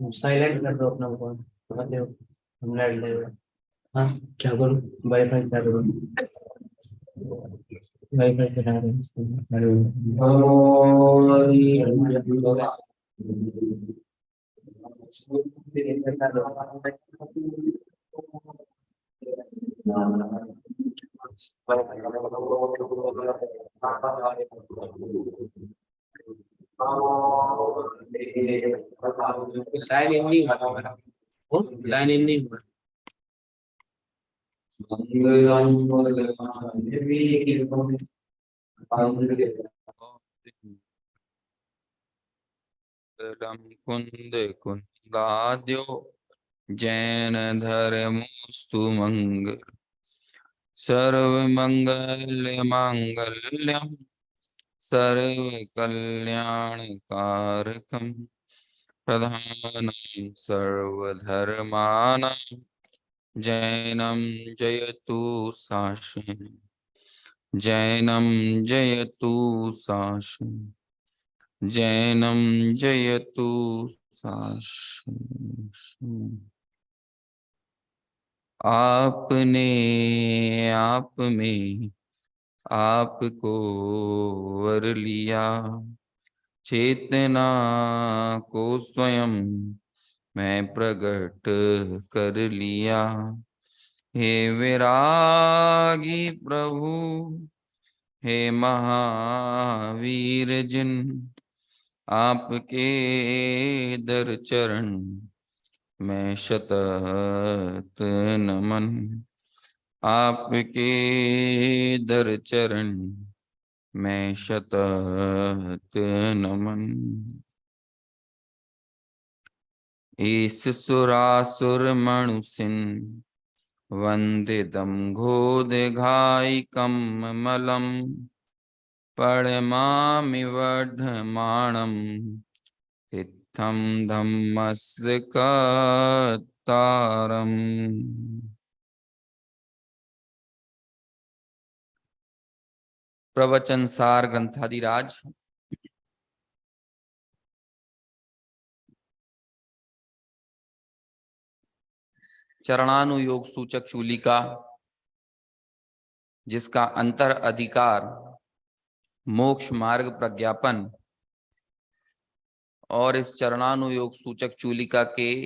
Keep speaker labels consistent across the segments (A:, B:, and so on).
A: Silent कर दो अपना फोन, समझ लो हम लड़ ले रहे हैं। हाँ, क्या करूँ? वाईफाई चालू करो, वाईफाई चला रहे हैं इसको, हेलो। लाइन इन नहीं हुआ मेरा, वो लाइन इन नहीं हुआ।
B: कुंद कुंदाद्यो जैन धर्मोस्तु मंगल सर्व मंगल मांगल्यम सर्व कल्याण कारकम प्रधानम सर्वधर्मानां जैनम जयतु शासनम जैनम जयतु शासनम जैनम जयतु शासनम। आपने आप में आपको वर लिया, चेतना को स्वयं मैं प्रकट कर लिया। हे विरागी प्रभु, हे महावीर जिन आपके दर चरण मैं शतत नमन, आपके दर चरण मैं शतत नमन। ईश सुरासुर मणुसिन वंदितम घोदघायिकम मलम परमा वढमाणम इत्थम धम्मस्य कत्तारम। प्रवचन सार ग्रंथादिराज चरणानुयोग सूचक चूलिका, जिसका अंतर अधिकार मोक्ष मार्ग प्रज्ञापन और इस चरणानुयोग सूचक चूलिका के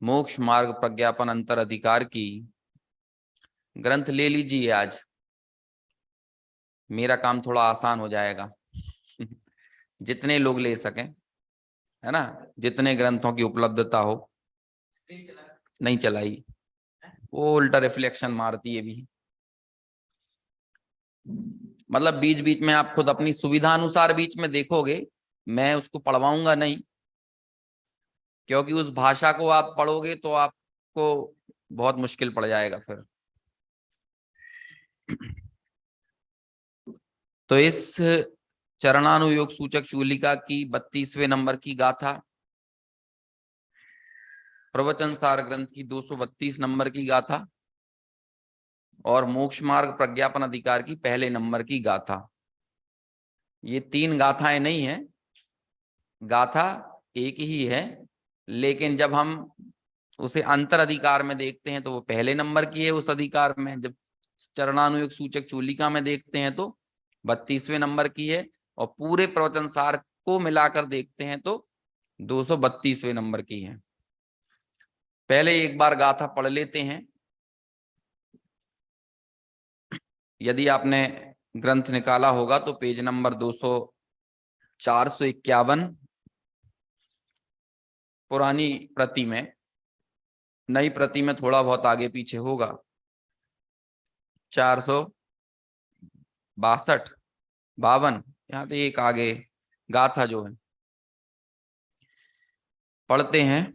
B: मोक्ष मार्ग प्रज्ञापन अंतर अधिकार की ग्रंथ ले लीजिए। आज मेरा काम थोड़ा आसान हो जाएगा। जितने लोग ले सकें, है ना, जितने ग्रंथों की उपलब्धता हो। नहीं चलाई, वो उल्टा रिफ्लेक्शन मारती है भी। मतलब बीच बीच में आप खुद अपनी सुविधा अनुसार बीच में देखोगे, मैं उसको पढ़वाऊंगा नहीं, क्योंकि उस भाषा को आप पढ़ोगे तो आपको बहुत मुश्किल पड़ जाएगा फिर। तो इस चरणानुयोग सूचक चूलिका की 32वें नंबर की गाथा, प्रवचन सार ग्रंथ की 232 नंबर की गाथा और मोक्ष मार्ग प्रज्ञापन अधिकार की पहले नंबर की गाथा, ये तीन गाथाएं नहीं है, गाथा एक ही है, लेकिन जब हम उसे अंतर अधिकार में देखते हैं तो वो पहले नंबर की है उस अधिकार में, जब चरणानुयोग सूचक चूलिका में देखते हैं तो 32वें नंबर की है, और पूरे प्रवचन सार को मिलाकर देखते हैं तो 232वें नंबर की है। पहले एक बार गाथा पढ़ लेते हैं। यदि आपने ग्रंथ निकाला होगा तो पेज नंबर 451 पुरानी प्रति में, नई प्रति में थोड़ा बहुत आगे पीछे होगा। 462 52, यहाँ तो एक आगे गाथा जो है पढ़ते हैं।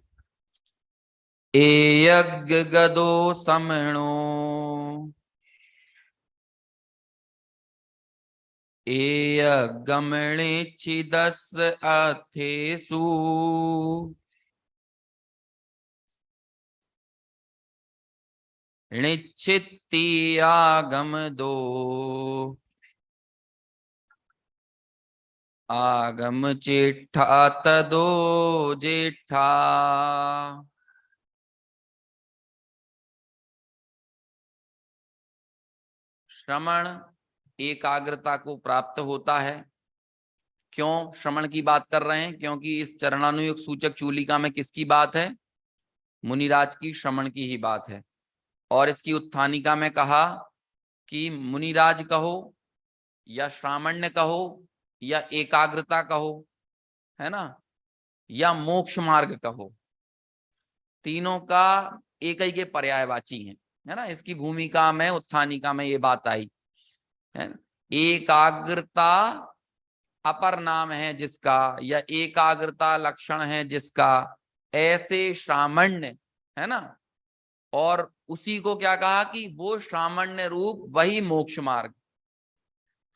B: ए यज्ञ गदो समणो ए गमणे छिदस अथेसु निश्चित्ति आगम दो आगम चेठा तदो जेठा। श्रवण एकाग्रता को प्राप्त होता है। क्यों श्रवण की बात कर रहे हैं? क्योंकि इस चरणानुयोग सूचक चूलिका में किसकी बात है? मुनिराज की, श्रवण की ही बात है। और इसकी उत्थानिका में कहा कि मुनिराज कहो या श्रामण्य कहो या एकाग्रता कहो, है ना, या मोक्ष मार्ग कहो, तीनों का एक ही के पर्यायवाची है ना। इसकी भूमिका में उत्थानिका में ये बात आई है। एकाग्रता अपर नाम है जिसका, या एकाग्रता लक्षण है जिसका, ऐसे श्रामण्य, है ना। और उसी को क्या कहा कि वो श्रामण्य रूप वही मोक्ष मार्ग।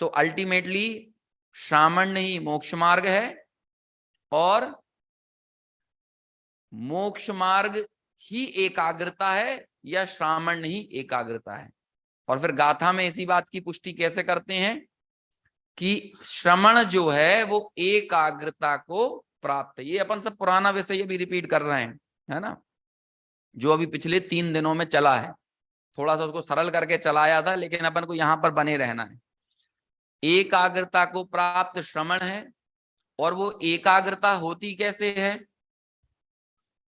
B: तो अल्टीमेटली श्रामण्य ही मोक्ष मार्ग है और मोक्ष मार्ग ही एकाग्रता है, या श्रामण्य ही एकाग्रता है। और फिर गाथा में इसी बात की पुष्टि कैसे करते हैं कि श्रवण जो है वो एकाग्रता को प्राप्त है। ये अपन सब पुराना विषय भी रिपीट कर रहे हैं, है ना, जो अभी पिछले 3 दिनों में चला है। थोड़ा सा उसको सरल करके चलाया था, लेकिन अपन को यहां पर बने रहना है। एकाग्रता को प्राप्त श्रवण है, और वो एकाग्रता होती कैसे है?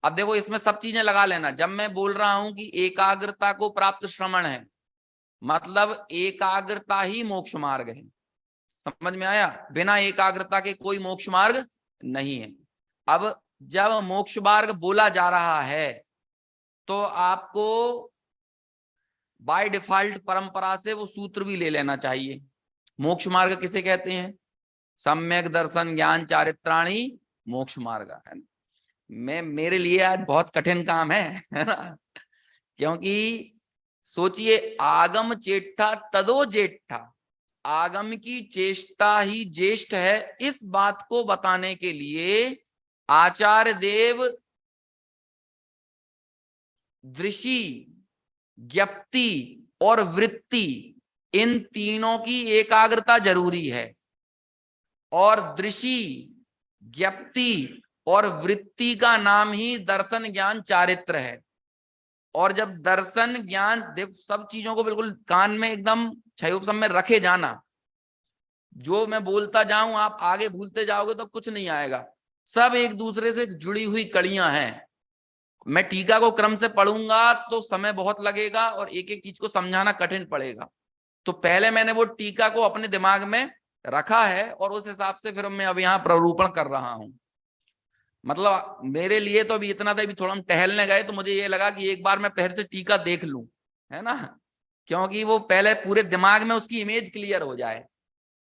B: अब देखो इसमें सब चीजें लगा लेना। जब मैं बोल रहा हूं कि एकाग्रता को प्राप्त श्रवण है, मतलब एकाग्रता ही मोक्ष मार्ग है। समझ में आया? बिना एकाग्रता के कोई मोक्ष मार्ग नहीं है। अब जब मोक्ष मार्ग बोला जा रहा है तो आपको बाय डिफॉल्ट परंपरा से वो सूत्र भी ले लेना चाहिए। मोक्ष मार्ग किसे कहते हैं? सम्यक दर्शन ज्ञान चारित्राणी मोक्ष मार्ग, है ना। मेरे लिए आज बहुत कठिन काम है ना, क्योंकि सोचिए, आगम चेष्टा तदो जेठा, आगम की चेष्टा ही ज्येष्ठ है। इस बात को बताने के लिए आचार्य देव दृषि, ज्ञप्ति और वृत्ति, इन तीनों की एकाग्रता जरूरी है। और दृषि, ज्ञप्ति और वृत्ति का नाम ही दर्शन ज्ञान चारित्र है। और जब दर्शन ज्ञान, देखो सब चीजों को बिल्कुल कान में एकदम क्षयोपम में रखे जाना। जो मैं बोलता जाऊं आप आगे भूलते जाओगे तो कुछ नहीं आएगा। सब एक दूसरे से जुड़ी हुई कड़ियां हैं। मैं टीका को क्रम से पढ़ूंगा तो समय बहुत लगेगा और एक एक चीज को समझाना कठिन पड़ेगा। तो पहले मैंने वो टीका को अपने दिमाग में रखा है और उस हिसाब से फिर मैं अब यहाँ प्ररूपण कर रहा हूं। मतलब मेरे लिए तो अभी इतना था, अभी थोड़ा हम टहलने गए तो मुझे ये लगा कि एक बार मैं पहले से टीका देख लूं, है ना, क्योंकि वो पहले पूरे दिमाग में उसकी इमेज क्लियर हो जाए,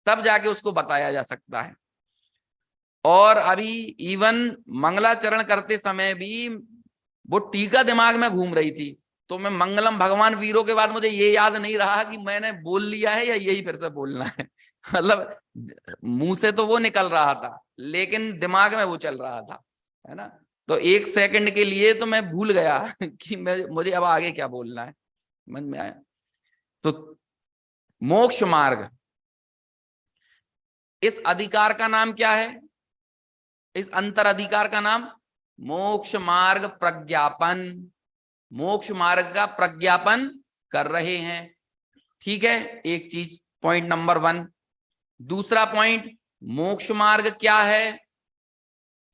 B: तब जाके उसको बताया जा सकता है। और अभी इवन मंगलाचरण करते समय भी वो टीका दिमाग में घूम रही थी, तो मैं मंगलम भगवान वीरों के बाद मुझे ये याद नहीं रहा कि मैंने बोल लिया है या यही फिर से बोलना है। मतलब मुंह से तो वो निकल रहा था लेकिन दिमाग में वो चल रहा था, है ना। तो 1 सेकंड के लिए तो मैं भूल गया कि मुझे अब आगे क्या बोलना है। समझ में आया? तो मोक्ष मार्ग, इस अधिकार का नाम क्या है? इस अंतर अधिकार का नाम मोक्ष मार्ग प्रज्ञापन। मोक्ष मार्ग का प्रज्ञापन कर रहे हैं, ठीक है। एक चीज, पॉइंट नंबर 1। दूसरा पॉइंट, मोक्ष मार्ग क्या है?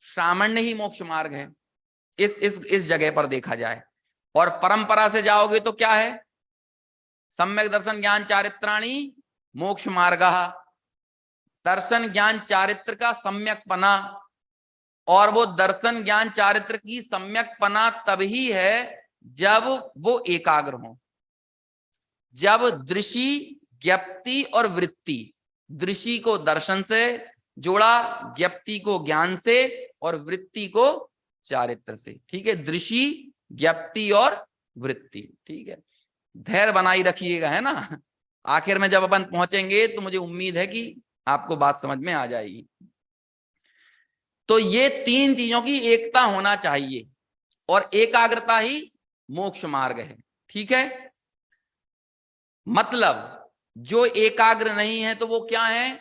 B: सामान्य ही मोक्ष मार्ग है इस जगह पर देखा जाए। और परंपरा से जाओगे तो क्या है? सम्यक दर्शन ज्ञान चारित्राणी मोक्ष मार्ग। दर्शन ज्ञान चारित्र का सम्यक पना, और वो दर्शन ज्ञान चारित्र की सम्यक पना तभी है जब वो एकाग्र हो। जब दृषि, ज्ञप्ति और वृत्ति, दृषि को दर्शन से जोड़ा, ज्ञप्ति को ज्ञान से और वृत्ति को चारित्र से, ठीक है। दृषि, ज्ञप्ति और वृत्ति, ठीक है। धैर्य बनाई रखिएगा, है ना। आखिर में जब अपन पहुंचेंगे तो मुझे उम्मीद है कि आपको बात समझ में आ जाएगी। तो ये 3 चीजों की एकता होना चाहिए और एकाग्रता ही मोक्ष मार्ग है, ठीक है। मतलब जो एकाग्र नहीं है तो वो क्या है?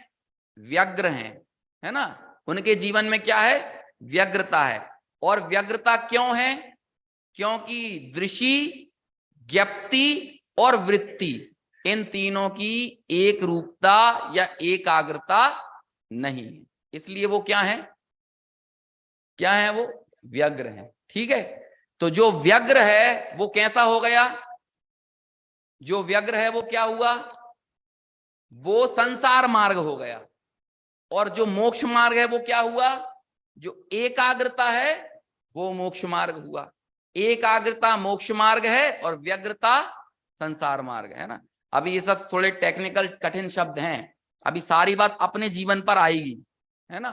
B: व्यग्र हैं। है ना। उनके जीवन में क्या है, व्यग्रता है। और व्यग्रता क्यों है, क्योंकि दृष्टि, ज्ञप्ति और वृत्ति, इन तीनों की एक रूपता या एकाग्रता नहीं है, इसलिए वो क्या है, क्या है, वो व्यग्र है। ठीक है, तो जो व्यग्र है वो कैसा हो गया, जो व्यग्र है वो क्या हुआ, वो संसार मार्ग हो गया। और जो मोक्ष मार्ग है वो क्या हुआ, जो एकाग्रता है वो मोक्ष मार्ग हुआ। एकाग्रता मोक्ष मार्ग है और व्यग्रता संसार मार्ग है ना। अभी ये सब थोड़े टेक्निकल कठिन शब्द हैं, अभी सारी बात अपने जीवन पर आएगी, है ना,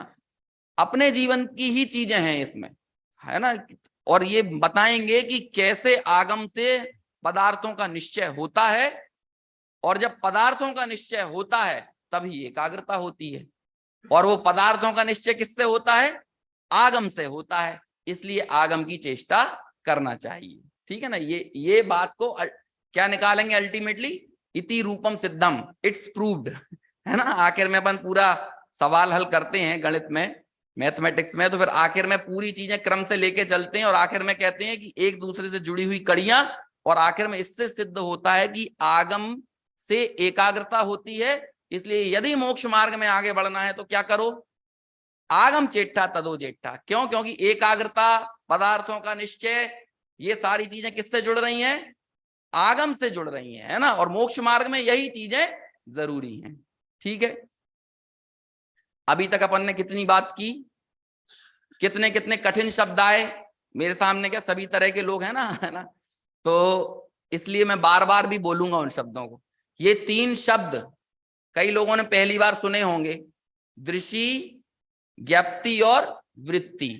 B: अपने जीवन की ही चीजें हैं इसमें, है ना। और ये बताएंगे कि कैसे आगम से पदार्थों का निश्चय होता है, और जब पदार्थों का निश्चय होता है तभी एकाग्रता होती है। और वो पदार्थों का निश्चय किससे होता है, आगम से होता है, इसलिए आगम की चेष्टा करना चाहिए। ठीक है ना, ये बात को क्या निकालेंगे अल्टीमेटली, इति रूपम सिद्धम, इट्स प्रूव्ड, है ना। आखिर में अपन पूरा सवाल हल करते हैं गणित में, मैथमेटिक्स में, तो फिर आखिर में पूरी चीजें क्रम से लेके चलते हैं और आखिर में कहते हैं कि एक दूसरे से जुड़ी हुई कड़ियां, और आखिर में इससे सिद्ध होता है कि आगम से एकाग्रता होती है। इसलिए यदि मोक्ष मार्ग में आगे बढ़ना है तो क्या करो, आगम चेष्टा तदो जेष्ठा। क्यों, क्योंकि एकाग्रता, पदार्थों का निश्चय, ये सारी चीजें किससे जुड़ रही हैं, आगम से जुड़ रही हैं, है ना। और मोक्ष मार्ग में यही चीजें जरूरी हैं। ठीक है, अभी तक अपन ने कितनी बात की, कितने कितने कठिन शब्द आए मेरे सामने, क्या सभी तरह के लोग हैं ना, है ना। तो इसलिए मैं बार बार भी बोलूंगा उन शब्दों को। ये 3 शब्द कई लोगों ने पहली बार सुने होंगे, दृष्टि, ज्ञप्ति और वृत्ति।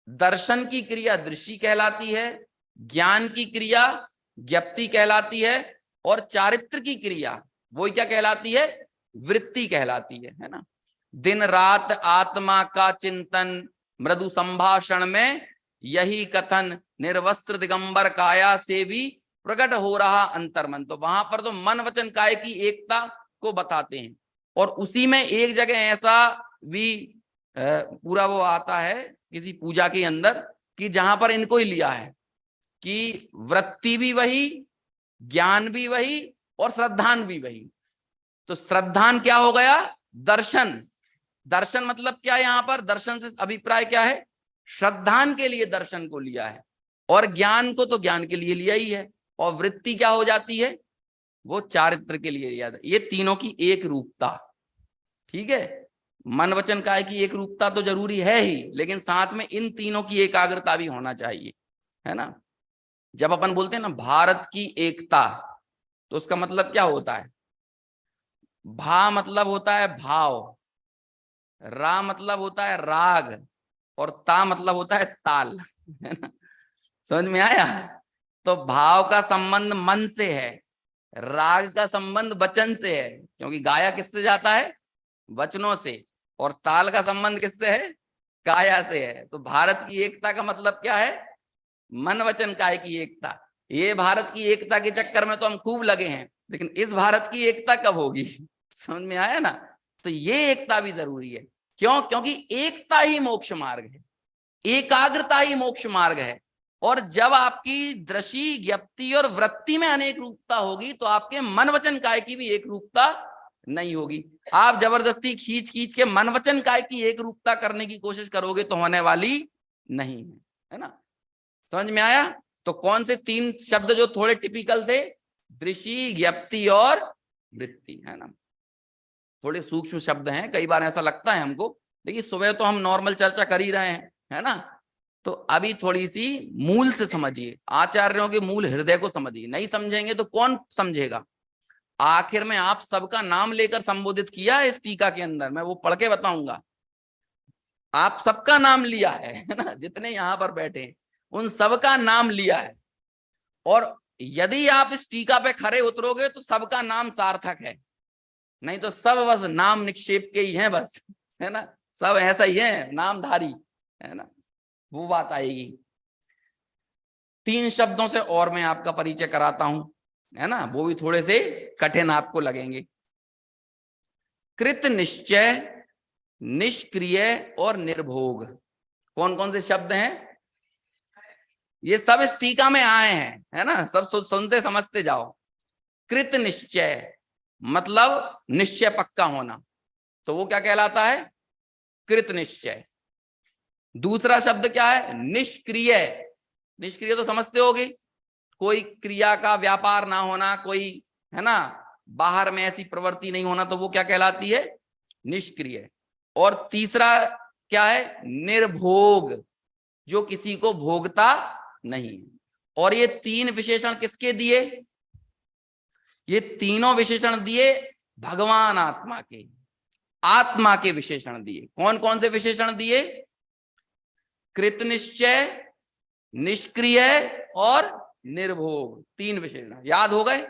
B: दर्शन की क्रिया दृष्टि कहलाती है, ज्ञान की क्रिया ज्ञप्ति कहलाती है, और चारित्र की क्रिया वो क्या कहलाती है, वृत्ति कहलाती है ना। दिन रात आत्मा का चिंतन, मृदु संभाषण में यही कथन, निर्वस्त्र दिगंबर काया से भी प्रकट हो रहा अंतर्मन। तो वहां पर तो मन वचन काय की एकता को बताते हैं, और उसी में एक जगह ऐसा भी पूरा वो आता है किसी पूजा के अंदर कि जहां पर इनको ही लिया है कि वृत्ति भी वही, ज्ञान भी वही और श्रद्धान भी वही। तो श्रद्धान क्या हो गया, दर्शन। दर्शन मतलब क्या है, यहां पर दर्शन से अभिप्राय क्या है, श्रद्धान के लिए दर्शन को लिया है, और ज्ञान को तो ज्ञान के लिए लिया ही है। और वृत्ति क्या हो जाती है, वो चारित्र के लिए लिया। ये तीनों की एक रूपता, ठीक है, मन वचन काय की एक रूपता तो जरूरी है ही, लेकिन साथ में इन तीनों की एकाग्रता भी होना चाहिए, है ना। जब अपन बोलते हैं ना भारत की एकता, तो उसका मतलब क्या होता है, भा मतलब होता है भाव, रा मतलब होता है राग, और ता मतलब होता है ताल, है ना। समझ में आया। तो भाव का संबंध मन से है, राग का संबंध वचन से है, क्योंकि गाया किससे जाता है, वचनों से, और ताल का संबंध किससे है, काया से है। तो भारत की एकता का मतलब क्या है, मन वचन काय की एकता। ये भारत की एकता के चक्कर में तो हम खूब लगे हैं, लेकिन इस भारत की एकता कब होगी, समझ में आया ना। तो ये एकता भी जरूरी है। क्यों, क्योंकि एकता ही मोक्ष मार्ग है, एकाग्रता ही मोक्ष मार्ग है। और जब आपकी दृष्टि, ज्ञप्ति और वृत्ति में अनेक रूपता होगी, तो आपके मन वचन काय की भी एक रूपता नहीं होगी। आप जबरदस्ती खींच खींच के मन वचन काय की एक रूपता करने की कोशिश करोगे तो होने वाली नहीं है ना। समझ में आया। तो कौन से 3 शब्द जो थोड़े टिपिकल थे, दृष्टि, ज्ञप्ति और वृत्ति, है ना। थोड़े सूक्ष्म शब्द हैं, कई बार ऐसा लगता है हमको, देखिए सुबह तो हम नॉर्मल चर्चा कर ही रहे हैं, है ना। तो अभी थोड़ी सी मूल से समझिए, आचार्यों के मूल हृदय को समझिए। नहीं समझेंगे तो कौन समझेगा। आखिर में आप सबका नाम लेकर संबोधित किया है इस टीका के अंदर, मैं वो पढ़ के बताऊंगा। आप सबका नाम लिया है ना, जितने यहां पर बैठे हैं उन सबका नाम लिया है। और यदि आप इस टीका पे खरे उतरोगे तो सबका नाम सार्थक है, नहीं तो सब बस नाम निक्षेप के ही हैं बस, है ना। सब ऐसा ही है, नामधारी, है ना। वो बात आएगी। 3 शब्दों से और मैं आपका परिचय कराता हूं, है ना, वो भी थोड़े से कठिन आपको लगेंगे। कृत निश्चय, निष्क्रिय और निर्भोग। कौन कौन से शब्द हैं? ये सब इस टीका में आए हैं, है ना, सब सुनते समझते जाओ। कृत निश्चय मतलब निश्चय पक्का होना, तो वो क्या कहलाता है? कृत निश्चय। दूसरा शब्द क्या है? निष्क्रिय। निष्क्रिय तो समझते होगे, कोई क्रिया का व्यापार ना होना, कोई, है ना, बाहर में ऐसी प्रवृत्ति नहीं होना, तो वो क्या कहलाती है? निष्क्रिय। और तीसरा क्या है? निर्भोग, जो किसी को भोगता नहीं। और ये तीन विशेषण किसके दिए? ये तीनों विशेषण दिए भगवान आत्मा के, आत्मा के विशेषण दिए। कौन कौन से विशेषण दिए? कृत निश्चय, निष्क्रिय और निर्भोग, तीन विशेषण याद हो गए?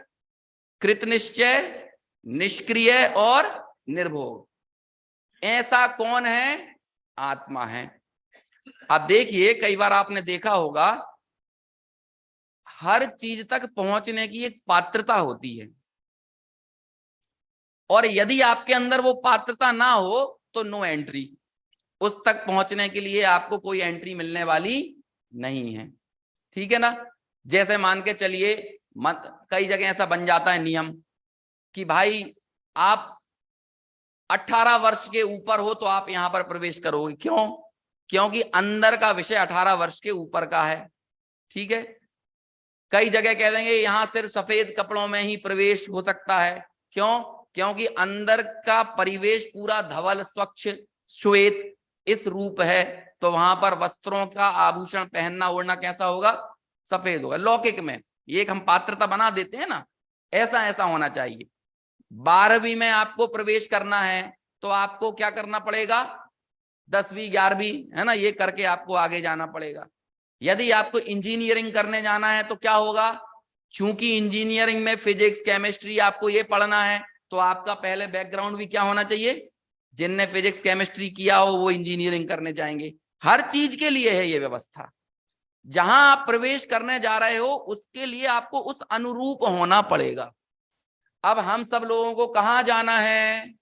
B: कृत निश्चय, निष्क्रिय और निर्भोग। ऐसा कौन है? आत्मा है। अब देखिए, कई बार आपने देखा होगा, हर चीज तक पहुंचने की एक पात्रता होती है, और यदि आपके अंदर वो पात्रता ना हो तो नो एंट्री। उस तक पहुंचने के लिए आपको कोई एंट्री मिलने वाली नहीं है, ठीक है ना। जैसे मान के चलिए, कई जगह ऐसा बन जाता है नियम कि भाई आप 18 वर्ष के ऊपर हो तो आप यहां पर प्रवेश करोगे। क्यों? क्योंकि अंदर का विषय 18 वर्ष के ऊपर का है, ठीक है। कई जगह कह देंगे यहां सिर्फ सफेद कपड़ों में ही प्रवेश हो सकता है। क्यों? क्योंकि अंदर का परिवेश पूरा धवल, स्वच्छ, श्वेत इस रूप है, तो वहां पर वस्त्रों का आभूषण पहनना ओढ़ना कैसा होगा? सफेद होगा। लौकिक में ये एक हम पात्रता बना देते हैं ना, ऐसा ऐसा होना चाहिए। 12वीं में आपको प्रवेश करना है तो आपको क्या करना पड़ेगा? 10वीं 11वीं, है ना, ये करके आपको आगे जाना पड़ेगा। यदि आपको इंजीनियरिंग करने जाना है तो क्या होगा? चूंकि इंजीनियरिंग में फिजिक्स, केमिस्ट्री आपको ये पढ़ना है, तो आपका पहले बैकग्राउंड भी क्या होना चाहिए? जिनने फिजिक्स केमिस्ट्री किया हो वो इंजीनियरिंग करने जाएंगे। हर चीज के लिए है ये व्यवस्था। जहां आप प्रवेश करने जा रहे हो उसके लिए आपको उस अनुरूप होना पड़ेगा। अब हम सब लोगों को कहां जाना है?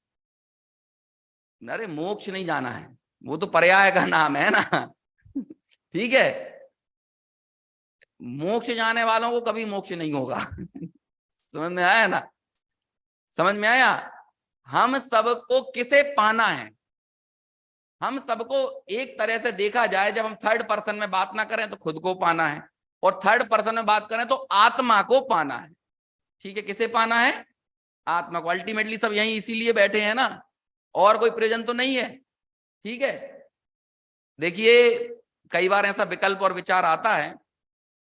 B: अरे मोक्ष नहीं जाना है, वो तो पर्याय का नाम है ना ठीक है, मोक्ष जाने वालों को कभी मोक्ष नहीं होगा समझ में आया ना? समझ में आया? हम सबको किसे पाना है? हम सबको एक तरह से देखा जाए, जब हम थर्ड पर्सन में बात ना करें तो खुद को पाना है, और थर्ड पर्सन में बात करें तो आत्मा को पाना है, ठीक है। किसे पाना है? आत्मा को। अल्टीमेटली सब यहीं इसीलिए बैठे हैं ना, और कोई प्रयोजन तो नहीं है, ठीक है। देखिए, कई बार ऐसा विकल्प और विचार आता है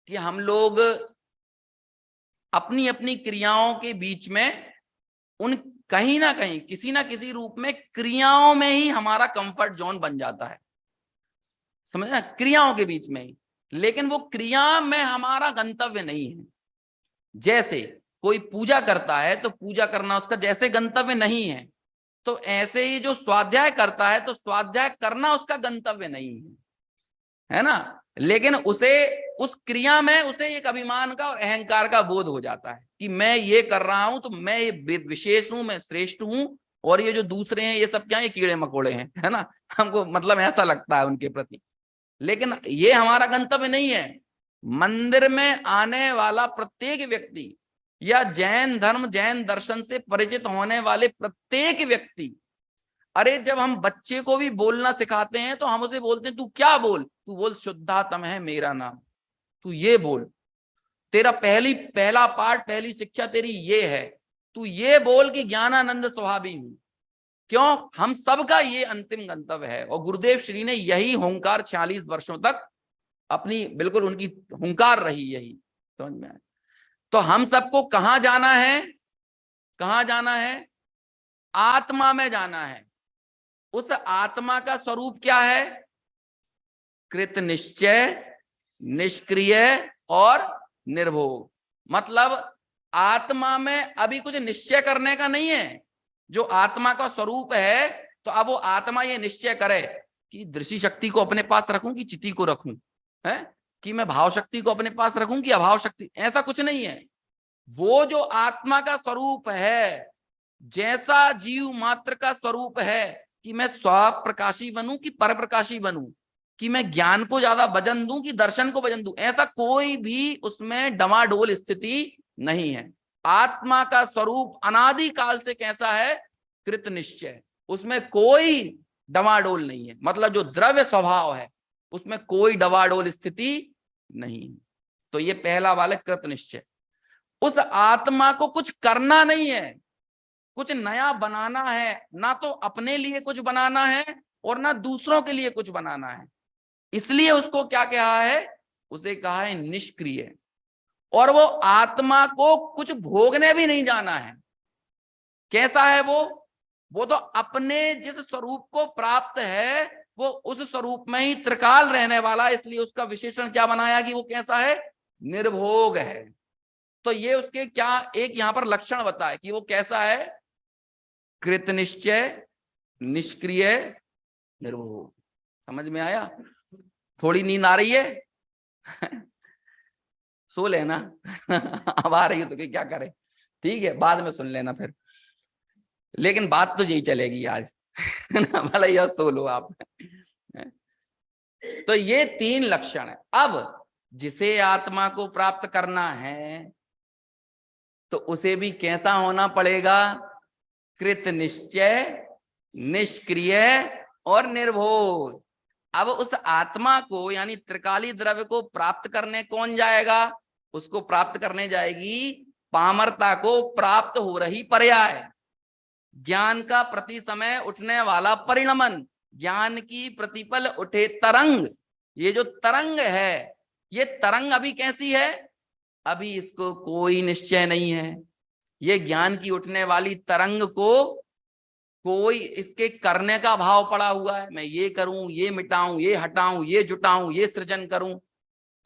B: कि हम लोग अपनी अपनी क्रियाओं के बीच में उन कहीं ना कहीं किसी ना किसी रूप में क्रियाओं में ही हमारा कंफर्ट जोन बन जाता है, समझना, क्रियाओं के बीच में ही। लेकिन वो क्रिया में हमारा गंतव्य नहीं है। जैसे कोई पूजा करता है तो पूजा करना उसका जैसे गंतव्य नहीं है, तो ऐसे ही जो स्वाध्याय करता है तो स्वाध्याय करना उसका गंतव्य नहीं है ना। लेकिन उसे उस क्रिया में उसे एक अभिमान का और अहंकार का बोध हो जाता है कि मैं ये कर रहा हूं तो मैं ये विशेष हूं, मैं श्रेष्ठ हूं, और ये जो दूसरे हैं ये सब क्या है? कीड़े मकोड़े हैं, है ना। हमको मतलब ऐसा लगता है उनके प्रति, लेकिन ये हमारा गंतव्य नहीं है। मंदिर में आने वाला प्रत्येक व्यक्ति या जैन धर्म, जैन दर्शन से परिचित होने वाले प्रत्येक व्यक्ति, अरे जब हम बच्चे को भी बोलना सिखाते हैं तो हम उसे बोलते हैं तू क्या बोल? तू बोल शुद्धात्म है मेरा नाम, तू ये बोल, तेरा पहला पाठ, पहली शिक्षा तेरी ये है, तू ये बोल कि ज्ञानानंद स्वभावी हूं। क्यों? हम सबका ये अंतिम गंतव्य है, और गुरुदेव श्री ने यही हुंकार 46 वर्षों तक अपनी, बिल्कुल उनकी हुंकार रही यही, समझ में आया? तो हम सबको कहां जाना है? कहां जाना है? आत्मा में जाना है। उस आत्मा का स्वरूप क्या है? कृत निश्चय, निष्क्रिय और निर्भोग। मतलब आत्मा में अभी कुछ निश्चय करने का नहीं है। जो आत्मा का स्वरूप है, तो अब वो आत्मा ये निश्चय करे कि दृष्टि शक्ति को अपने पास रखूं कि चित्ती को रखूं, है कि मैं भाव शक्ति को अपने पास रखूं कि अभाव शक्ति, ऐसा कुछ नहीं है। वो जो आत्मा का स्वरूप है, जैसा जीव मात्र का स्वरूप है, कि मैं स्वप्रकाशी बनूं कि परप्रकाशी बनूं, कि मैं ज्ञान को ज्यादा वजन दूं कि दर्शन को वजन दूं, ऐसा कोई भी उसमें डमाडोल स्थिति नहीं है। आत्मा का स्वरूप अनादि काल से कैसा है? कृत निश्चय। उसमें कोई डमाडोल नहीं है, मतलब जो द्रव्य स्वभाव है उसमें कोई डमाडोल स्थिति नहीं है। तो ये पहला वाला कृत निश्चय। उस आत्मा को कुछ करना नहीं है, कुछ नया बनाना है, ना तो अपने लिए कुछ बनाना है और ना दूसरों के लिए कुछ बनाना है। इसलिए उसको क्या कहा है? उसे कहा है निष्क्रिय। और वो आत्मा को कुछ भोगने भी नहीं जाना है। कैसा है वो तो अपने जिस स्वरूप को प्राप्त है वो उस स्वरूप में ही त्रिकाल रहने वाला है। इसलिए उसका विशेषण क्या बनाया कि वो कैसा है? निर्भोग है। तो ये उसके क्या एक यहां पर लक्षण बताए कि वो कैसा है? कृत निश्चय, निष्क्रिय, निर्भोग। समझ में आया? थोड़ी नींद आ रही है? सो लेना। अब आ रही है तो क्या करें, ठीक है, बाद में सुन लेना फिर, लेकिन बात तो यही चलेगी आज। भले यह सो लो आप। तो ये तीन लक्षण है। अब जिसे आत्मा को प्राप्त करना है तो उसे भी कैसा होना पड़ेगा? कृत निश्चय, निष्क्रिय और निर्भोग। अब उस आत्मा को यानी त्रिकाली द्रव्य को प्राप्त करने कौन जाएगा? उसको प्राप्त करने जाएगी पामरता को प्राप्त हो रही पर्याय, ज्ञान का प्रति समय उठने वाला परिणमन, ज्ञान की प्रतिपल उठे तरंग। ये जो तरंग है, ये तरंग अभी कैसी है? अभी इसको कोई निश्चय नहीं है। ये ज्ञान की उठने वाली तरंग को कोई इसके करने का भाव पड़ा हुआ है, मैं ये करूं, ये मिटाऊं, ये हटाऊं, ये जुटाऊं, ये सृजन करूं,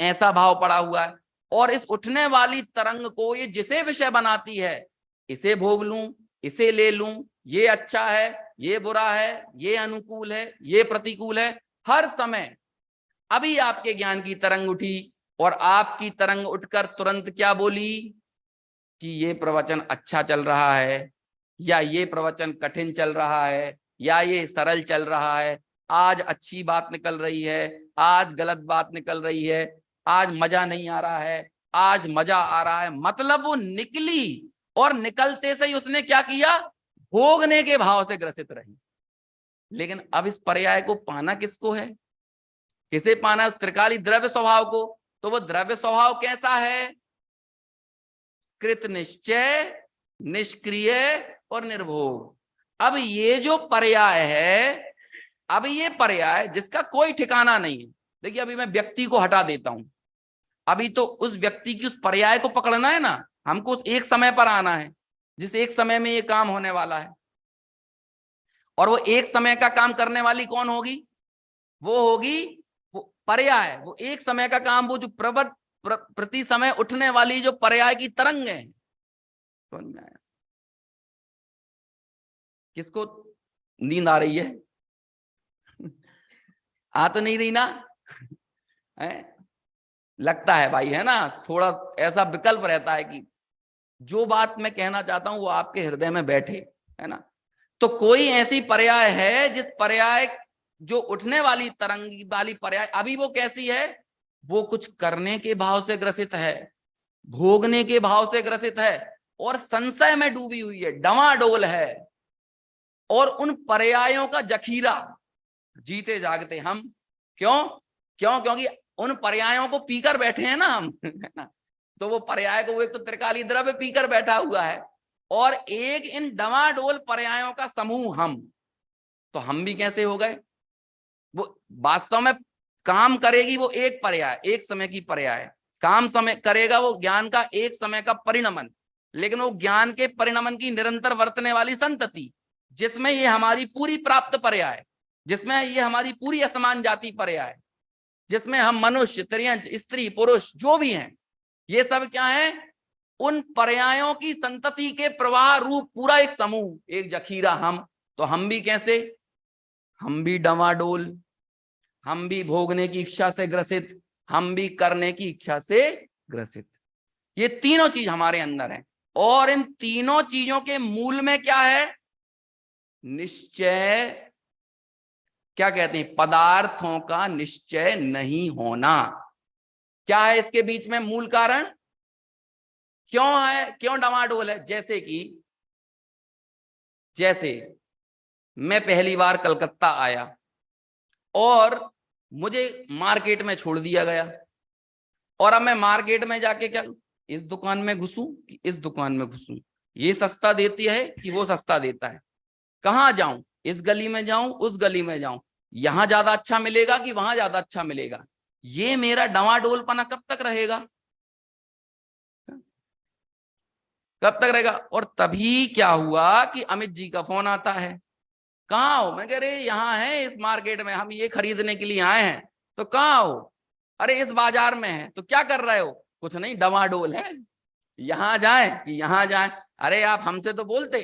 B: ऐसा भाव पड़ा हुआ है। और इस उठने वाली तरंग को ये जिसे विषय बनाती है, इसे भोग लूं, इसे ले लूं, ये अच्छा है, ये बुरा है, ये अनुकूल है, ये प्रतिकूल है, हर समय। अभी आपके ज्ञान की तरंग उठी और आपकी तरंग उठकर तुरंत क्या बोली कि ये प्रवचन अच्छा चल रहा है, या ये प्रवचन कठिन चल रहा है, या ये सरल चल रहा है, आज अच्छी बात निकल रही है, आज गलत बात निकल रही है, आज मजा नहीं आ रहा है, आज मजा आ रहा है। मतलब वो निकली और निकलते से ही उसने क्या किया? भोगने के भाव से ग्रसित रही। लेकिन अब इस पर्याय को पाना किसको है? किसे पाना है? उस त्रिकाली द्रव्य स्वभाव को। तो वो द्रव्य स्वभाव कैसा है? कृत निश्चय, निष्क्रिय और निर्भोग। अब ये जो पर्याय है, अब ये पर्याय जिसका कोई ठिकाना नहीं है। देखिए अभी मैं व्यक्ति को हटा देता हूं, अभी तो उस व्यक्ति की उस पर्याय को पकड़ना है ना, हमको उस एक समय पर आना है जिस एक समय में ये काम होने वाला है। और वो एक समय का काम करने वाली कौन होगी? वो होगी वो पर्याय। वो एक समय का काम, वो जो प्रति समय उठने वाली जो पर्याय की तरंग है। समझ में आया? किसको नींद आ रही है? आ तो नहीं रही ना? है? लगता है भाई, है ना, थोड़ा ऐसा विकल्प रहता है कि जो बात मैं कहना चाहता हूं वो आपके हृदय में बैठे, है ना। तो कोई ऐसी पर्याय है जिस पर्याय जो उठने वाली तरंगी वाली पर्याय, अभी वो कैसी है? वो कुछ करने के भाव से ग्रसित है, भोगने के भाव से ग्रसित है और संशय में डूबी हुई है, डवाडोल है। और उन पर्यायों का जखीरा जीते जागते हम क्योंकि उन पर्यायों को पीकर बैठे हैं ना हम, है ना। तो वो पर्याय को, वो एक तो त्रिकाली द्रव्य पीकर बैठा हुआ है और एक इन डवाडोल पर्यायों का समूह हम। तो हम भी कैसे हो गए? वो वास्तव में काम करेगी वो एक पर्याय, एक समय की पर्याय काम समय करेगा, वो ज्ञान का एक समय का परिणमन। लेकिन वो ज्ञान के परिणमन की निरंतर वर्तने वाली संतति, जिसमें ये हमारी पूरी प्राप्त पर्याय, जिसमें ये हमारी पूरी असमान जाति पर्याय, जिसमें हम मनुष्य, त्रियंच, स्त्री, पुरुष जो भी हैं, ये सब क्या है? उन पर्यायों की संतति के प्रवाह रूप पूरा एक समूह, एक जखीरा हम। तो हम भी कैसे? हम भी डवाडोल, हम भी भोगने की इच्छा से ग्रसित, हम भी करने की इच्छा से ग्रसित। ये तीनों चीज हमारे अंदर है। और इन तीनों चीजों के मूल में क्या है? निश्चय, क्या कहते हैं, पदार्थों का निश्चय नहीं होना। क्या है इसके बीच में मूल कारण, क्यों है, क्यों डमाडोल है? जैसे मैं पहली बार कलकत्ता आया और मुझे मार्केट में छोड़ दिया गया, और अब मैं मार्केट में जाके क्या, इस दुकान में घुसूं कि इस दुकान में घुसूं, ये सस्ता देती है कि वो सस्ता देता है, कहाँ जाऊं, इस गली में जाऊं उस गली में जाऊं, यहां ज्यादा अच्छा मिलेगा कि वहां ज्यादा अच्छा मिलेगा, ये मेरा डवाडोलपना कब तक रहेगा, कब तक रहेगा? और तभी क्या हुआ कि अमित जी का फोन आता है, कहाँ हो? मैं कह रहे यहाँ है इस मार्केट में, हम ये खरीदने के लिए आए हैं। तो कहाँ हो? अरे इस बाजार में है। तो क्या कर रहे हो? कुछ नहीं, डवाडोल है, यहाँ जाए कि यहाँ जाए। अरे आप हमसे तो बोलते,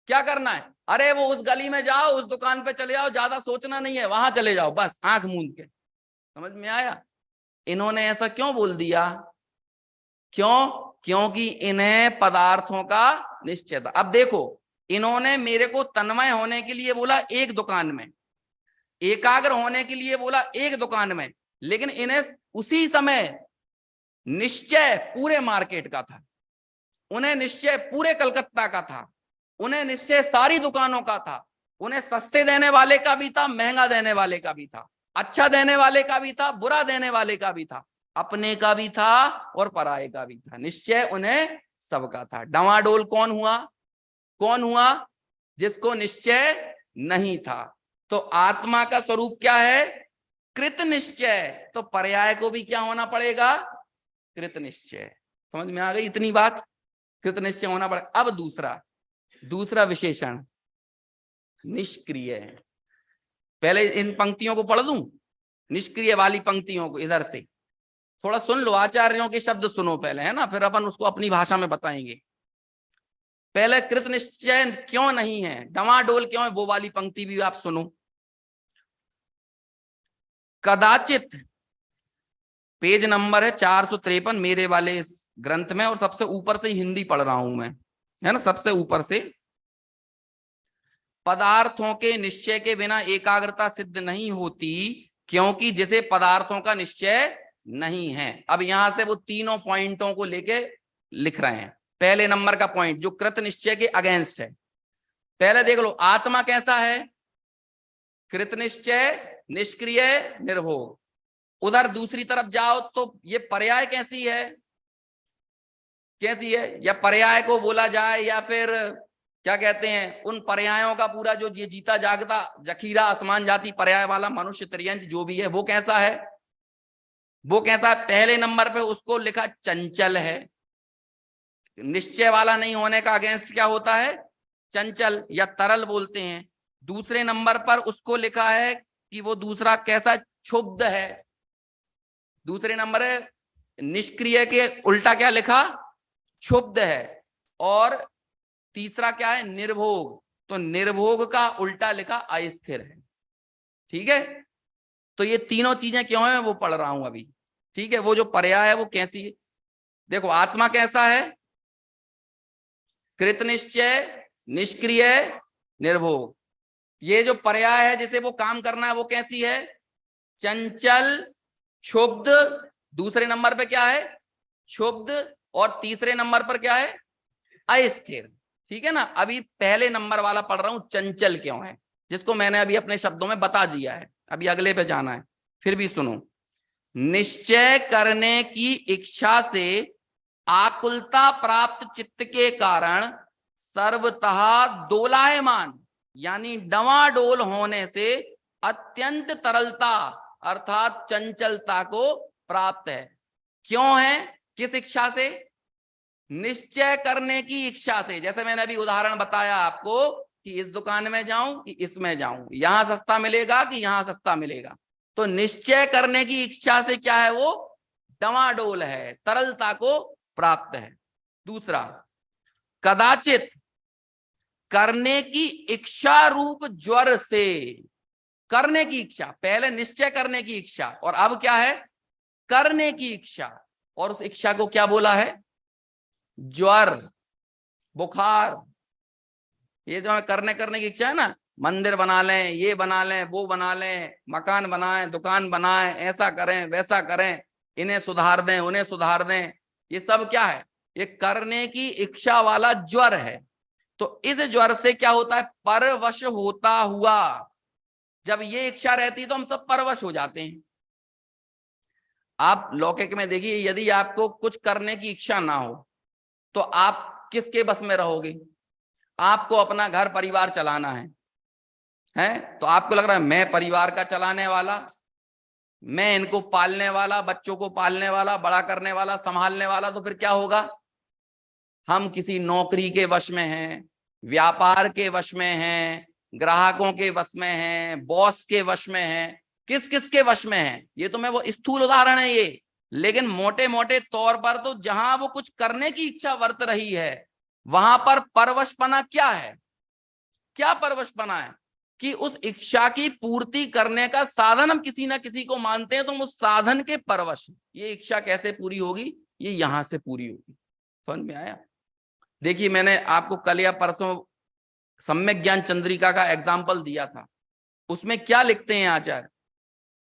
B: क्या करना है? अरे वो उस गली में जाओ, उस दुकान पे चले जाओ, ज्यादा सोचना नहीं है, वहां चले जाओ, बस आंख मूंद के। समझ में आया? इन्होंने ऐसा क्यों बोल दिया? क्यों? क्योंकि इन्हें पदार्थों का निश्चय था। अब देखो, इन्होंने मेरे को तन्मय होने के लिए बोला एक दुकान में, एकाग्र होने के लिए बोला एक दुकान में, लेकिन इन्हें उसी समय निश्चय पूरे मार्केट का था, उन्हें निश्चय पूरे कलकत्ता का था, उन्हें निश्चय सारी दुकानों का था, उन्हें सस्ते देने वाले का भी था, महंगा देने वाले का भी था, अच्छा देने वाले का भी था, बुरा देने वाले का भी था, अपने का भी था और पराये का भी था। निश्चय उन्हें सबका था। डवाडोल कौन हुआ? कौन हुआ? जिसको निश्चय नहीं था। तो आत्मा का स्वरूप क्या है? कृत निश्चय। तो पर्याय को भी क्या होना पड़ेगा? कृत निश्चय। समझ में आ गई इतनी बात? कृत निश्चय होना पड़ेगा। अब दूसरा विशेषण निष्क्रिय। पहले इन पंक्तियों को पढ़ दूं, निष्क्रिय वाली पंक्तियों को इधर से थोड़ा सुन लो, आचार्यों के शब्द सुनो पहले, है ना, फिर अपन उसको अपनी भाषा में बताएंगे। पहले कृत निश्चय क्यों नहीं है, डवाडोल क्यों है, वो वाली पंक्ति भी आप सुनो। कदाचित, पेज नंबर है 453 मेरे वाले इस ग्रंथ में, और सबसे ऊपर से हिंदी पढ़ रहा हूं मैं, है ना, सबसे ऊपर से। पदार्थों के निश्चय के बिना एकाग्रता सिद्ध नहीं होती, क्योंकि जिसे पदार्थों का निश्चय नहीं है। अब यहां से वो तीनों पॉइंटों को लेके लिख रहे हैं। पहले नंबर का पॉइंट जो कृत निश्चय के अगेंस्ट है, पहले देख लो, आत्मा कैसा है? कृत निश्चय, निष्क्रिय, निर्भोग। उधर दूसरी तरफ जाओ तो ये पर्याय कैसी है? कैसी है? या पर्याय को बोला जाए, या फिर क्या कहते हैं, उन पर्यायों का पूरा जो ये जीता जागता जखीरा आसमान जाति पर्याय वाला मनुष्य त्रियंज जो भी है, वो कैसा है? वो कैसा है? पहले नंबर पे उसको लिखा चंचल है। निश्चय वाला नहीं होने का अगेंस्ट क्या होता है? चंचल या तरल बोलते हैं। दूसरे नंबर पर उसको लिखा है कि वो दूसरा कैसा? क्षुब्ध है। दूसरे नंबर है निष्क्रिय के उल्टा क्या लिखा? क्षुब्ध है। और तीसरा क्या है? निर्भोग। तो निर्भोग का उल्टा लिखा अस्थिर है। ठीक है, तो ये तीनों चीजें क्यों है वो पढ़ रहा हूं अभी। ठीक है, वो जो पर्याय है वो कैसी है? देखो, आत्मा कैसा है? कृत निश्चय, निष्क्रिय, निर्भोग। ये जो पर्याय है जिसे वो काम करना है वो कैसी है? चंचल, क्षुब्ध। दूसरे नंबर पे क्या है? क्षुब्ध। और तीसरे नंबर पर क्या है? अस्थिर। ठीक है ना। अभी पहले नंबर वाला पढ़ रहा हूं, चंचल क्यों है, जिसको मैंने अभी अपने शब्दों में बता दिया है। अभी अगले पे जाना है, फिर भी सुनो। निश्चय करने की इच्छा से आकुलता प्राप्त चित्त के कारण सर्वतः दोलायमान यानी डवाडोल होने से अत्यंत तरलता अर्थात चंचलता को प्राप्त है। क्यों है? किस इच्छा से? निश्चय करने की इच्छा से। जैसे मैंने अभी उदाहरण बताया आपको कि इस दुकान में जाऊं कि इसमें जाऊं, यहां सस्ता मिलेगा कि यहां सस्ता मिलेगा। तो निश्चय करने की इच्छा से क्या है? वो डवाडोल है, तरलता को प्राप्त है। दूसरा, कदाचित करने की इच्छा रूप ज्वर से। करने की इच्छा, पहले निश्चय करने की इच्छा, और अब क्या है? करने की इच्छा। और उस इच्छा को क्या बोला है? ज्वर, बुखार। ये जो करने की इच्छा है ना, मंदिर बना लें, ये बना लें, वो बना लें, मकान बनाएं, दुकान बनाएं, ऐसा करें, वैसा करें, इन्हें सुधार दें, उन्हें सुधार दें। ये सब क्या है? ये करने की इच्छा वाला ज्वर है। तो इस ज्वर से क्या होता है? परवश होता हुआ। जब ये इच्छा रहती है तो हम सब परवश हो जाते हैं। आप लौकिक में देखिए, यदि आपको कुछ करने की इच्छा ना हो तो आप किसके बस में रहोगे? आपको अपना घर परिवार चलाना है तो आपको लग रहा है मैं परिवार का चलाने वाला, मैं इनको पालने वाला, बच्चों को पालने वाला, बड़ा करने वाला, संभालने वाला। तो फिर क्या होगा? हम किसी नौकरी के वश में हैं, व्यापार के वश में हैं, ग्राहकों के वश में हैं, बॉस के वश में हैं। किस किस के वश में हैं? ये तो मैं वो स्थूल उदाहरण है ये, लेकिन मोटे मोटे तौर पर तो जहां वो कुछ करने की इच्छा वर्त रही है वहां पर परवशपना क्या है? क्या परवशपना है? कि उस इच्छा की पूर्ति करने का साधन हम किसी ना किसी को मानते हैं, तो हम उस साधन के परवश। ये इच्छा कैसे पूरी होगी? ये यहां से पूरी होगी। समझ में आया? देखिए, मैंने आपको कल या परसों सम्यक ज्ञान चंद्रिका का एग्जाम्पल दिया था। उसमें क्या लिखते हैं आचार्य?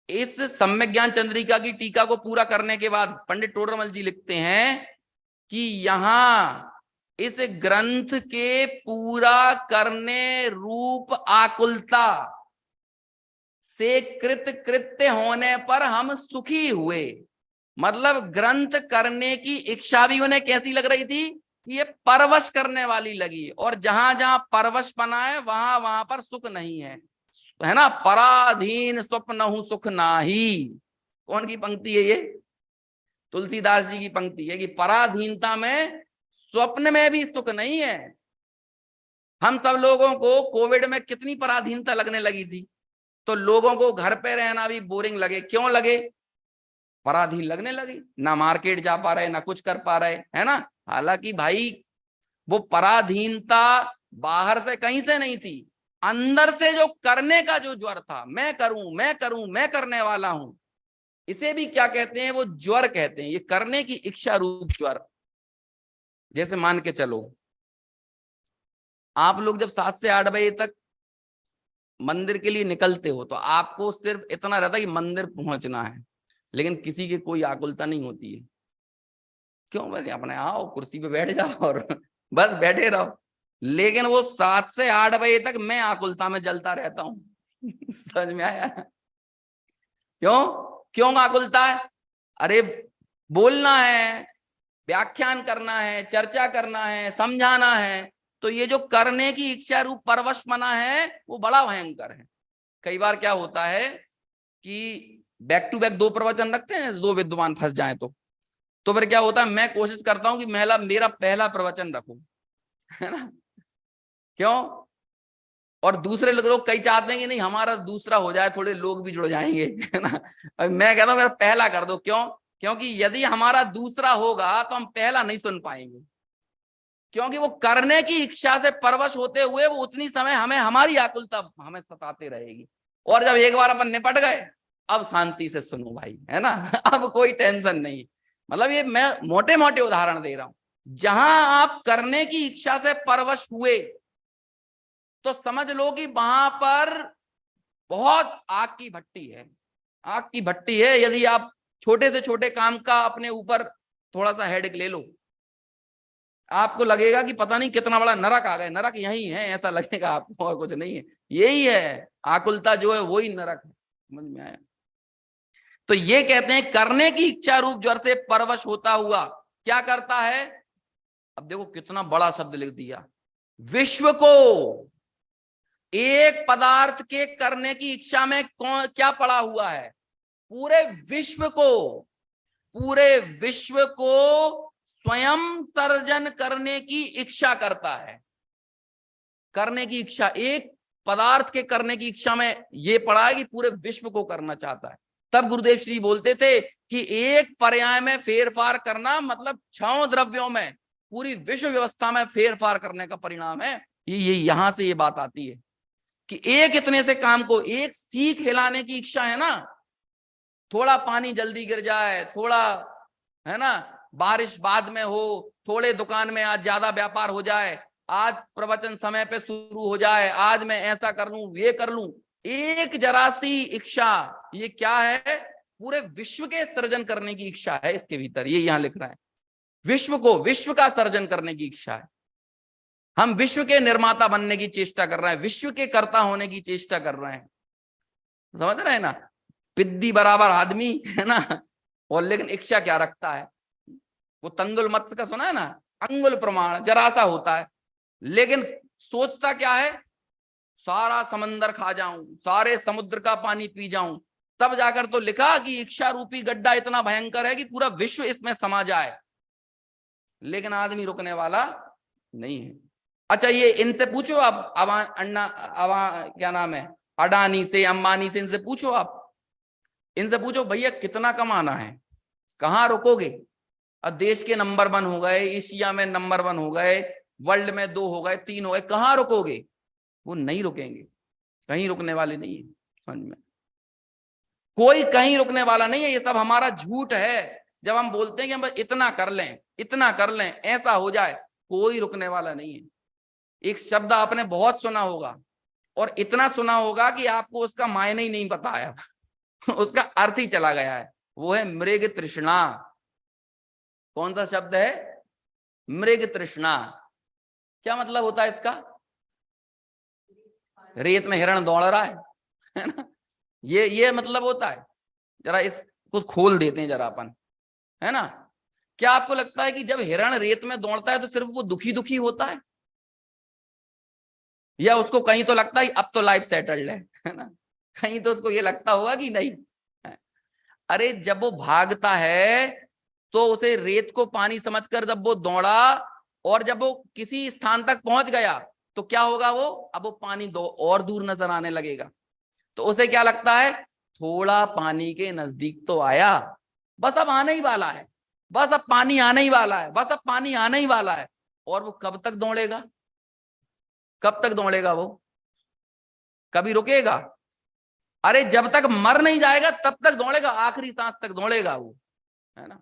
B: इस सम्यक ज्ञान चंद्रिका की टीका को पूरा करने के बाद पंडित टोडरमल जी लिखते हैं कि यहां इस ग्रंथ के पूरा करने रूप आकुलता से कृत कृत्य होने पर हम सुखी हुए। मतलब ग्रंथ करने की इच्छा भी उन्हें कैसी लग रही थी? कि ये परवश करने वाली लगी, और जहां जहां परवश बना है वहां वहां पर सुख नहीं है ना? पराधीन स्वप्न सुख नाही। कौन की पंक्ति है ये? तुलसीदास जी की पंक्ति है कि पराधीनता में, स्वप्न में भी सुख नहीं है। हम सब लोगों को कोविड में कितनी पराधीनता लगने लगी थी, तो लोगों को घर पे रहना भी बोरिंग लगे। क्यों लगे? पराधीन लगने लगी, ना मार्केट जा पा रहे, ना कुछ कर पा रहे, है ना? हालांकि भाई वो पराधीनता बाहर से कहीं से नहीं थी, अंदर से जो करने का जो ज्वर था, मैं करूं, मैं करूं, मैं करने वाला हूं, इसे भी क्या कहते हैं? वो ज्वर कहते हैं। ये करने की इच्छा रूप ज्वर। जैसे मान के चलो, आप लोग जब 7 से 8 बजे तक मंदिर के लिए निकलते हो तो आपको सिर्फ इतना रहता है कि मंदिर पहुंचना है, लेकिन किसी की कोई आकुलता नहीं होती है। क्यों? बस अपने आओ, कुर्सी पे बैठ जाओ और बस बैठे रहो। लेकिन वो 7 से 8 बजे तक मैं आकुलता में जलता रहता हूं। समझ में आया? क्यों? क्यों आकुलता है? अरे बोलना है, व्याख्यान करना है, चर्चा करना है, समझाना है। तो ये जो करने की इच्छा रूप परवश मना है वो बड़ा भयंकर है। कई बार क्या होता है कि बैक टू बैक 2 प्रवचन रखते हैं, 2 विद्वान फंस जाएं तो फिर क्या होता है? मैं कोशिश करता हूं कि मेरा पहला प्रवचन रखूं, है ना? क्यों? और दूसरे लोग कई चाहते हैं कि नहीं हमारा दूसरा हो जाए, थोड़े लोग भी जुड़ जाएंगे, है ना? अब मैं कहता हूं मेरा पहला कर दो। क्यों? क्योंकि यदि हमारा दूसरा होगा तो हम पहला नहीं सुन पाएंगे। क्योंकि वो करने की इच्छा से परवश होते हुए वो उतनी समय हमें हमारी आकुलता हमें सताते रहेगी। और जब एक बार अपन निपट गए, अब शांति से सुनो भाई, है ना? अब कोई टेंशन नहीं। मतलब ये मैं मोटे मोटे उदाहरण दे रहा हूं। जहां आप करने की इच्छा से परवश हुए तो समझ लो कि वहां पर बहुत आग की भट्टी है। आग की भट्टी है। यदि आप छोटे से छोटे काम का अपने ऊपर थोड़ा सा हेडेक ले लो, आपको लगेगा कि पता नहीं कितना बड़ा नरक आ गए। नरक यही है, ऐसा लगेगा आपको, और कुछ नहीं है। यही है आकुलता जो है, वही नरक है। समझ में आया? तो ये कहते हैं करने की इच्छा रूप ज्वर से परवश होता हुआ क्या करता है? अब देखो कितना बड़ा शब्द लिख दिया। विश्व को, एक पदार्थ के करने की इच्छा में कौन क्या पड़ा हुआ है? पूरे विश्व को, पूरे विश्व को स्वयं सर्जन करने की इच्छा करता है। करने की इच्छा, एक पदार्थ के करने की इच्छा में ये पड़ा है कि पूरे विश्व को करना चाहता है। तब गुरुदेव श्री बोलते थे कि एक पर्याय में फेरफार करना मतलब 6 द्रव्यों में पूरी विश्व व्यवस्था में फेरफार करने का परिणाम है। ये यहां से ये बात आती है कि एक इतने से काम को, एक सीख हिलाने की इच्छा है ना, थोड़ा पानी जल्दी गिर जाए, थोड़ा, है ना, बारिश बाद में हो, थोड़े दुकान में आज ज्यादा व्यापार हो जाए, आज प्रवचन समय पे शुरू हो जाए, आज मैं ऐसा कर लूं, ये कर लूं। एक जरा सी इच्छा, ये क्या है? पूरे विश्व के सृजन करने की इच्छा है इसके भीतर। ये यहां लिख रहा है, विश्व को, विश्व का सृजन करने की इच्छा है। हम विश्व के निर्माता बनने की चेष्टा कर रहे हैं, विश्व के कर्ता होने की चेष्टा कर रहे हैं। समझ रहे हैं ना? पिद्दी बराबर आदमी है ना, और लेकिन इच्छा क्या रखता है? वो तंदुल मत्स्य का सुना है ना, अंगुल प्रमाण जरा सा होता है, लेकिन सोचता क्या है? सारा समंदर खा जाऊं, सारे समुद्र का पानी पी जाऊं। तब जाकर तो लिखा कि इच्छा रूपी गड्ढा इतना भयंकर है कि पूरा विश्व इसमें समा जाए, लेकिन आदमी रुकने वाला नहीं है। अच्छा, ये इनसे पूछो आप, क्या नाम है, अडानी से, अंबानी से, इनसे पूछो आप, इनसे पूछो भैया कितना कमाना है, कहाँ रुकोगे? अब देश के नंबर 1 हो गए, एशिया में नंबर 1 हो गए, वर्ल्ड में 2 हो गए, 3 हो गए, कहाँ रुकोगे? वो नहीं रुकेंगे, कहीं रुकने वाले नहीं है। समझ में? कोई कहीं रुकने वाला नहीं है। ये सब हमारा झूठ है। जब हम बोलते हैं कि हम इतना कर लें, इतना कर लें, ऐसा हो जाए, कोई रुकने वाला नहीं है। एक शब्द आपने बहुत सुना होगा, और इतना सुना होगा कि आपको उसका मायने ही नहीं पता है उसका अर्थ ही चला गया है। वो है मृग तृष्णा। कौन सा शब्द है? मृग तृष्णा। क्या मतलब होता है इसका? रेत में हिरण दौड़ रहा है ना, ये मतलब होता है। जरा इसको खोल देते हैं जरा अपन, है ना। क्या आपको लगता है कि जब हिरण रेत में दौड़ता है तो सिर्फ वो दुखी दुखी होता है, या उसको कहीं तो लगता है अब तो लाइफ सेटल्ड है ना? कहीं तो उसको ये लगता होगा कि नहीं। अरे जब वो भागता है तो उसे रेत को पानी समझकर जब वो दौड़ा, और जब वो किसी स्थान तक पहुंच गया तो क्या होगा? वो अब वो पानी और दूर नजर आने लगेगा, तो उसे क्या लगता है? थोड़ा पानी के नजदीक तो आया, बस अब आने ही वाला है, बस अब पानी आने ही वाला है, बस अब पानी आने ही वाला है। और वो कब तक दौड़ेगा? कब तक दौड़ेगा वो? कभी रुकेगा? अरे जब तक मर नहीं जाएगा तब तक दौड़ेगा, आखिरी सांस तक दौड़ेगा वो, है ना।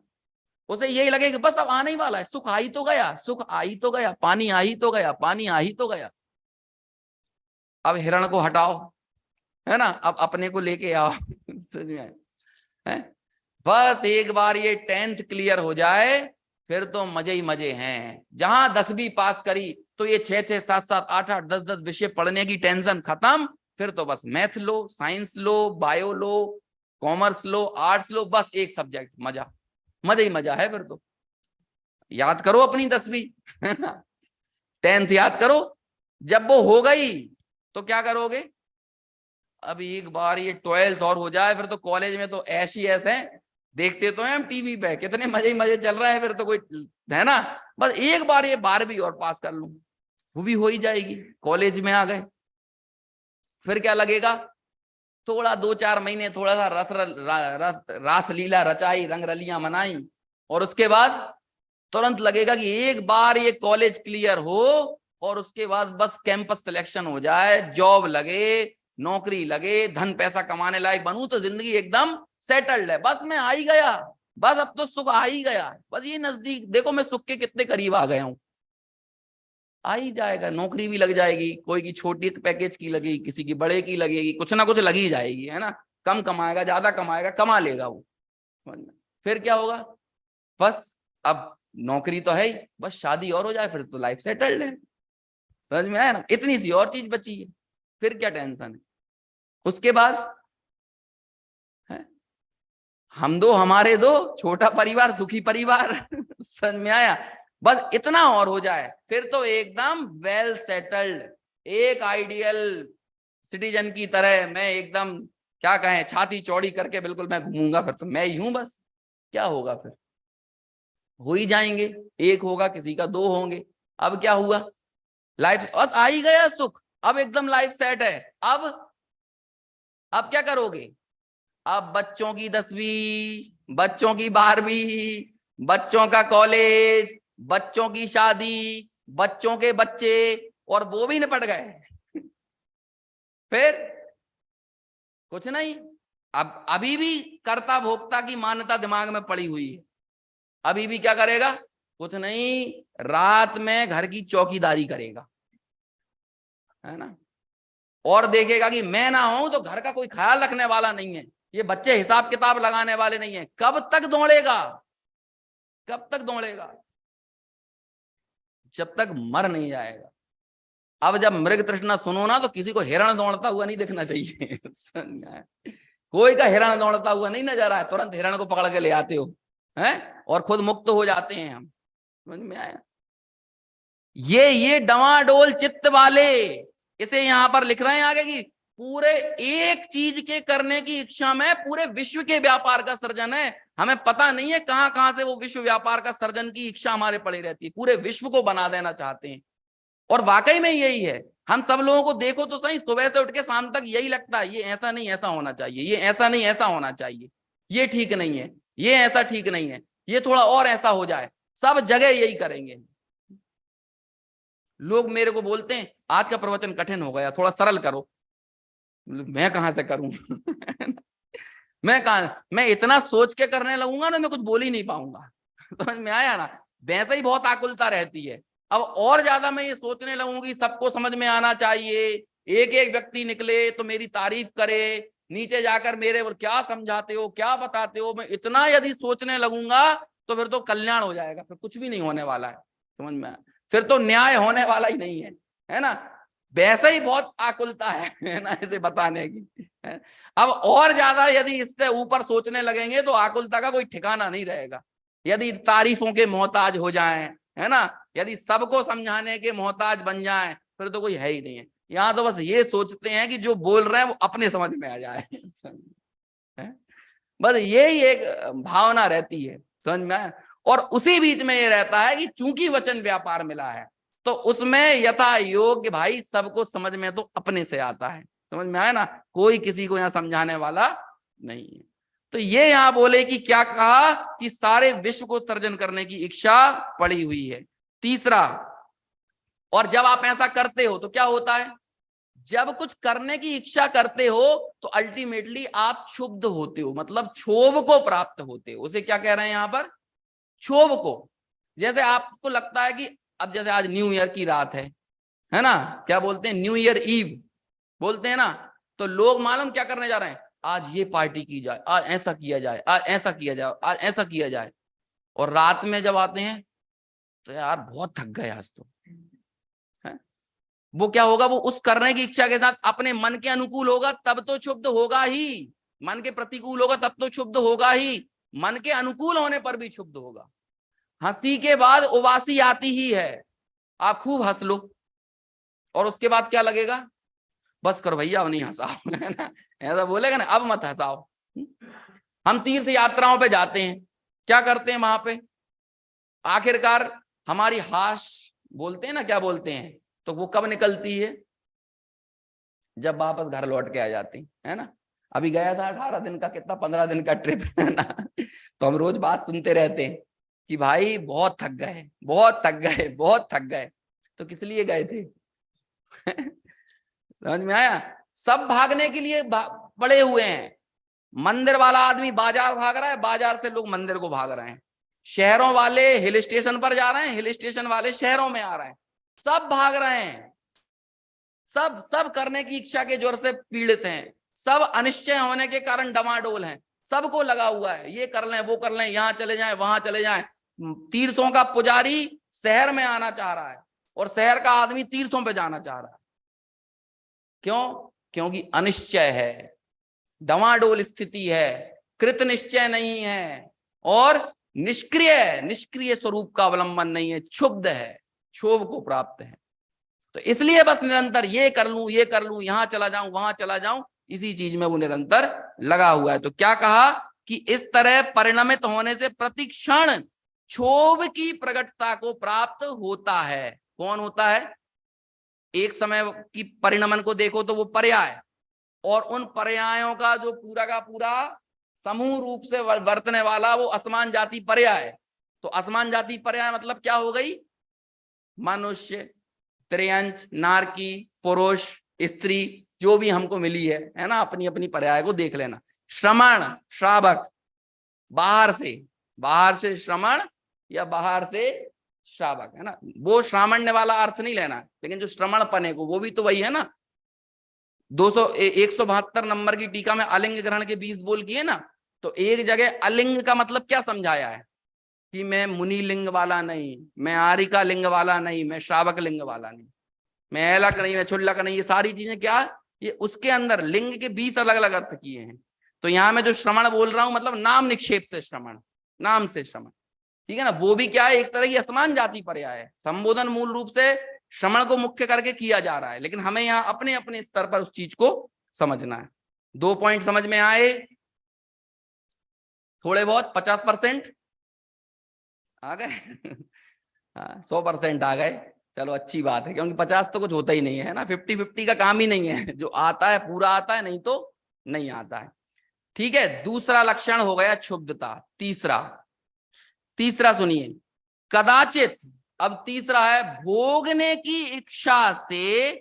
B: उसे यही लगेगा बस अब आने ही वाला है, सुख आ ही तो गया, सुख आ ही तो गया, पानी आ ही तो गया, पानी आ ही तो गया। अब हिरण को हटाओ, है ना, अब अपने को लेके आओ समझ में है? बस एक बार ये 10th क्लियर हो जाए फिर तो मजे ही मजे हैं। जहां 10वीं पास करी तो ये 6-6, 7-7, 8-8, 10-10 विषय पढ़ने की टेंशन खत्म। फिर तो बस मैथ लो, साइंस लो, बायो लो, कॉमर्स लो, आर्ट्स लो, बस एक सब्जेक्ट, मजा, मजा ही मजा है। फिर तो याद करो अपनी 10वीं 10th याद करो। जब वो हो गई तो क्या करोगे? अब एक बार ये 12th और हो जाए फिर तो कॉलेज में तो ऐसी ऐसे हैं, देखते तो हैं हम टीवी पे, कितने मजे ही मजे चल रहे हैं। फिर तो कोई, है ना, बस एक बार ये 12वीं और पास कर लूं, वो भी हो ही जाएगी, कॉलेज में आ गए। फिर क्या लगेगा? थोड़ा 2-4 महीने थोड़ा सा रास लीला रचाई, रंग रलियां मनाई, और उसके बाद तुरंत लगेगा कि एक बार ये कॉलेज क्लियर हो और उसके बाद बस कैंपस सिलेक्शन हो जाए, जॉब लगे, नौकरी लगे, धन पैसा कमाने लायक बनूं तो जिंदगी एकदम सेटल्ड है, बस मैं आ ही गया, बस अब तो सुख आ ही गया, बस ये नजदीक देखो मैं सुख के कितने करीब आ गया हूं। आ ही जाएगा, नौकरी भी लग जाएगी, कोई की छोटी पैकेज की लगेगी, किसी की बड़े की लगेगी, कुछ ना कुछ लगी जाएगी, है ना। कम कमाएगा, ज्यादा कमाएगा, कमा लेगा वो। फिर क्या होगा? बस अब नौकरी तो है ही, बस शादी और हो जाए फिर तो लाइफ सेटल्ड है। समझ में आया ना? इतनी सी और चीज बची है, फिर क्या टेंशन है? उसके बाद है हम दो हमारे दो, छोटा परिवार सुखी परिवार समझ में आया? बस इतना और हो जाए फिर तो एकदम वेल सेटल्ड, एक आइडियल सिटीजन की तरह मैं एकदम, क्या कहें, छाती चौड़ी करके बिल्कुल मैं घूमूंगा, फिर तो मैं ही हूं बस। क्या होगा फिर? हो ही जाएंगे, एक होगा किसी का 2 होंगे। अब क्या हुआ? लाइफ बस आ ही गया सुख, अब एकदम लाइफ सेट है। अब क्या करोगे? अब बच्चों की 10वीं, बच्चों की 12वीं, बच्चों का कॉलेज, बच्चों की शादी, बच्चों के बच्चे, और वो भी निपट गए फिर कुछ नहीं। अब अभी भी कर्ता भोक्ता की मान्यता दिमाग में पड़ी हुई है, अभी भी क्या करेगा? कुछ नहीं, रात में घर की चौकीदारी करेगा, है ना, और देखेगा कि मैं ना हूं तो घर का कोई ख्याल रखने वाला नहीं है, ये बच्चे हिसाब किताब लगाने वाले नहीं है। कब तक दौड़ेगा, कब तक दौड़ेगा? जब तक मर नहीं जाएगा। अब जब मृग तृष्णा सुनो ना, तो किसी को हिरण दौड़ता हुआ नहीं दिखना चाहिए। कोई का हिरण दौड़ता हुआ नहीं नजर आए, तुरंत हिरण को पकड़ के ले आते हो, हैं, और खुद मुक्त हो जाते हैं हम। समझ में आया? ये डवाडोल चित्त वाले, इसे यहां पर लिख रहे हैं आगे की, पूरे एक चीज के करने की इच्छा में पूरे विश्व के व्यापार का सर्जन है। हमें पता नहीं है कहां कहां से वो विश्व व्यापार का सर्जन की इच्छा हमारे पड़ी रहती है, पूरे विश्व को बना देना चाहते हैं। और वाकई में यही है। हम सब लोगों को देखो तो सही, सुबह से उठ के शाम तक यही लगता है, ये ऐसा नहीं ऐसा होना चाहिए, ये ऐसा नहीं ऐसा होना चाहिए, ये ठीक नहीं है, ये ऐसा ठीक नहीं है, ये थोड़ा और ऐसा हो जाए, सब जगह यही करेंगे। लोग मेरे को बोलते हैं आज का प्रवचन कठिन हो गया, थोड़ा सरल करो। मैं कहां से करूं? मैं इतना सोच के करने लगूंगा ना, मैं कुछ बोल ही नहीं पाऊंगा। समझ में आया ना? वैसे ही बहुत आकुलता रहती है। अब और ज्यादा मैं ये सोचने लगूंगी सबको समझ में आना चाहिए, एक एक व्यक्ति निकले तो मेरी तारीफ करे, नीचे जाकर मेरे और क्या समझाते हो क्या बताते हो, मैं इतना यदि सोचने लगूंगा तो फिर तो कल्याण हो जाएगा, फिर कुछ भी नहीं होने वाला है। समझ में आया? फिर तो न्याय होने वाला ही नहीं है ना? वैसे ही बहुत आकुलता है ना इसे बताने की। अब और ज्यादा यदि इससे ऊपर सोचने लगेंगे तो आकुलता का कोई ठिकाना नहीं रहेगा। यदि तारीफों के मोहताज हो जाएं, है ना, यदि सबको समझाने के मोहताज बन जाएं, फिर तो कोई है ही नहीं है। यहाँ तो बस ये सोचते हैं कि जो बोल रहे हैं वो अपने समझ में आ जाए। बस यही एक भावना रहती है, समझ में आया? और उसी बीच में ये रहता है कि चूंकि वचन व्यापार मिला है तो उसमें यथा योग्य भाई सबको समझ में तो अपने से आता है। समझ में आया ना? कोई किसी को यहाँ समझाने वाला नहीं है। तो ये यहाँ बोले कि क्या कहा कि सारे विश्व को सर्जन करने की इच्छा पड़ी हुई है। तीसरा, और जब आप ऐसा करते हो तो क्या होता है? जब कुछ करने की इच्छा करते हो तो अल्टीमेटली आप क्षुब्ध होते हो, मतलब क्षोभ को प्राप्त होते हो। उसे क्या कह रहे हैं यहाँ पर? क्षोभ को। जैसे आपको लगता है कि अब जैसे आज न्यू ईयर की रात है ना, क्या बोलते हैं, न्यू ईयर ईव बोलते हैं ना, तो लोग मालूम क्या करने जा रहे हैं, आज ये पार्टी की जाए, आज ऐसा किया जाए, आज ऐसा किया जाए, आज ऐसा किया जाए। और रात में जब आते हैं तो यार बहुत थक गए आज तो, है? वो क्या होगा, वो उस करने की इच्छा के साथ अपने मन के अनुकूल होगा तब तो क्षुब्ध होगा ही, मन के प्रतिकूल होगा तब तो क्षुब्ध होगा ही, मन के अनुकूल होने पर भी क्षुब्ध होगा। हंसी के बाद उबासी आती ही है। आप खूब हंस लो और उसके बाद क्या लगेगा, बस करो भैया अब नहीं हंसाओ, है ना, ऐसा बोलेगा ना, अब मत हंसाओ। हम तीर्थ यात्राओं पे जाते हैं, क्या करते हैं वहां पे, आखिरकार हमारी हाश बोलते हैं ना, क्या बोलते हैं, तो वो कब निकलती है, जब वापस घर लौट के आ जाती है ना। अभी गया था 18 दिन का, कितना 15 दिन का ट्रिप, है ना, तो हम रोज बात सुनते रहते हैं कि भाई बहुत थक गए, बहुत थक गए, बहुत थक गए। तो किस लिए गए थे? समझ में आया? सब भागने के लिए पड़े हुए हैं। मंदिर वाला आदमी बाजार भाग रहा है, बाजार से लोग मंदिर को भाग रहे हैं, शहरों वाले हिल स्टेशन पर जा रहे हैं, हिल स्टेशन वाले शहरों में आ रहे हैं, सब भाग रहे हैं। सब करने की इच्छा के जोर से पीड़ित हैं, सब अनिश्चय होने के कारण डमाडोल हैं, सबको लगा हुआ है, ये कर लें वो कर लें, यहाँ चले जाएं वहां चले जाएं। तीर्थों का पुजारी शहर में आना चाह रहा है और शहर का आदमी तीर्थों पे जाना चाह रहा है। क्यों? क्योंकि अनिश्चय है, डमाडोल स्थिति है, कृत निश्चय नहीं है और निष्क्रिय स्वरूप का अवलंबन नहीं है, क्षुब्ध है, क्षोभ को प्राप्त है। तो इसलिए बस निरंतर ये कर लूं, ये कर लूं, यहां चला जाऊं, वहां चला जाऊं, इसी चीज में वो निरंतर लगा हुआ है। तो क्या कहा कि इस तरह परिणमित होने से प्रतिक्षण क्षोभ की प्रकटता को प्राप्त होता है। कौन होता है? एक समय की परिणमन को देखो तो वो पर्याय, और उन पर्यायों का जो पूरा का पूरा समूह रूप से वर्तने वाला वो असमान जाति पर्याय। तो असमान जाति पर्याय मतलब क्या हो गई? मनुष्य, त्रियंच, नारकी, पुरुष, स्त्री, जो भी हमको मिली है ना, अपनी अपनी पर्याय को देख लेना। श्रमण, श्रावक, बाहर से श्रमण या बाहर से श्रावक, है ना। वो श्रामण्य वाला अर्थ नहीं लेना, लेकिन जो श्रमण पने को, वो भी तो वही है ना। 172 नंबर की टीका में अलिंग ग्रहण के 20 बोल किए ना, तो एक जगह अलिंग का मतलब क्या समझाया है कि मैं मुनि लिंग वाला नहीं, मैं आरिका लिंग वाला नहीं, मैं श्रावक लिंग वाला नहीं, मैं ऐलक नहीं, मैं क्षुल्लक नहीं। ये सारी चीजें क्या, ये उसके अंदर लिंग के 20 अलग अलग अर्थ किए हैं। तो यहाँ मैं जो श्रमण बोल रहा हूं, मतलब नाम निक्षेप से श्रमण, नाम से श्रमण, ठीक है ना। वो भी क्या है, एक तरह की असमान जाति पर्याय है। संबोधन मूल रूप से श्रमण को मुख्य करके किया जा रहा है, लेकिन हमें यहाँ अपने अपने स्तर पर उस चीज को समझना है। 2 पॉइंट समझ में आए, थोड़े बहुत 50% आ गए। हाँ 100% आ गए, चलो अच्छी बात है, क्योंकि 50 तो कुछ होता ही नहीं है ना। 50-50 का काम ही नहीं है, जो आता है पूरा आता है, नहीं तो नहीं आता है। ठीक है, दूसरा लक्षण हो गया क्षुब्धता। तीसरा सुनिए, कदाचित। अब तीसरा है भोगने की इच्छा से।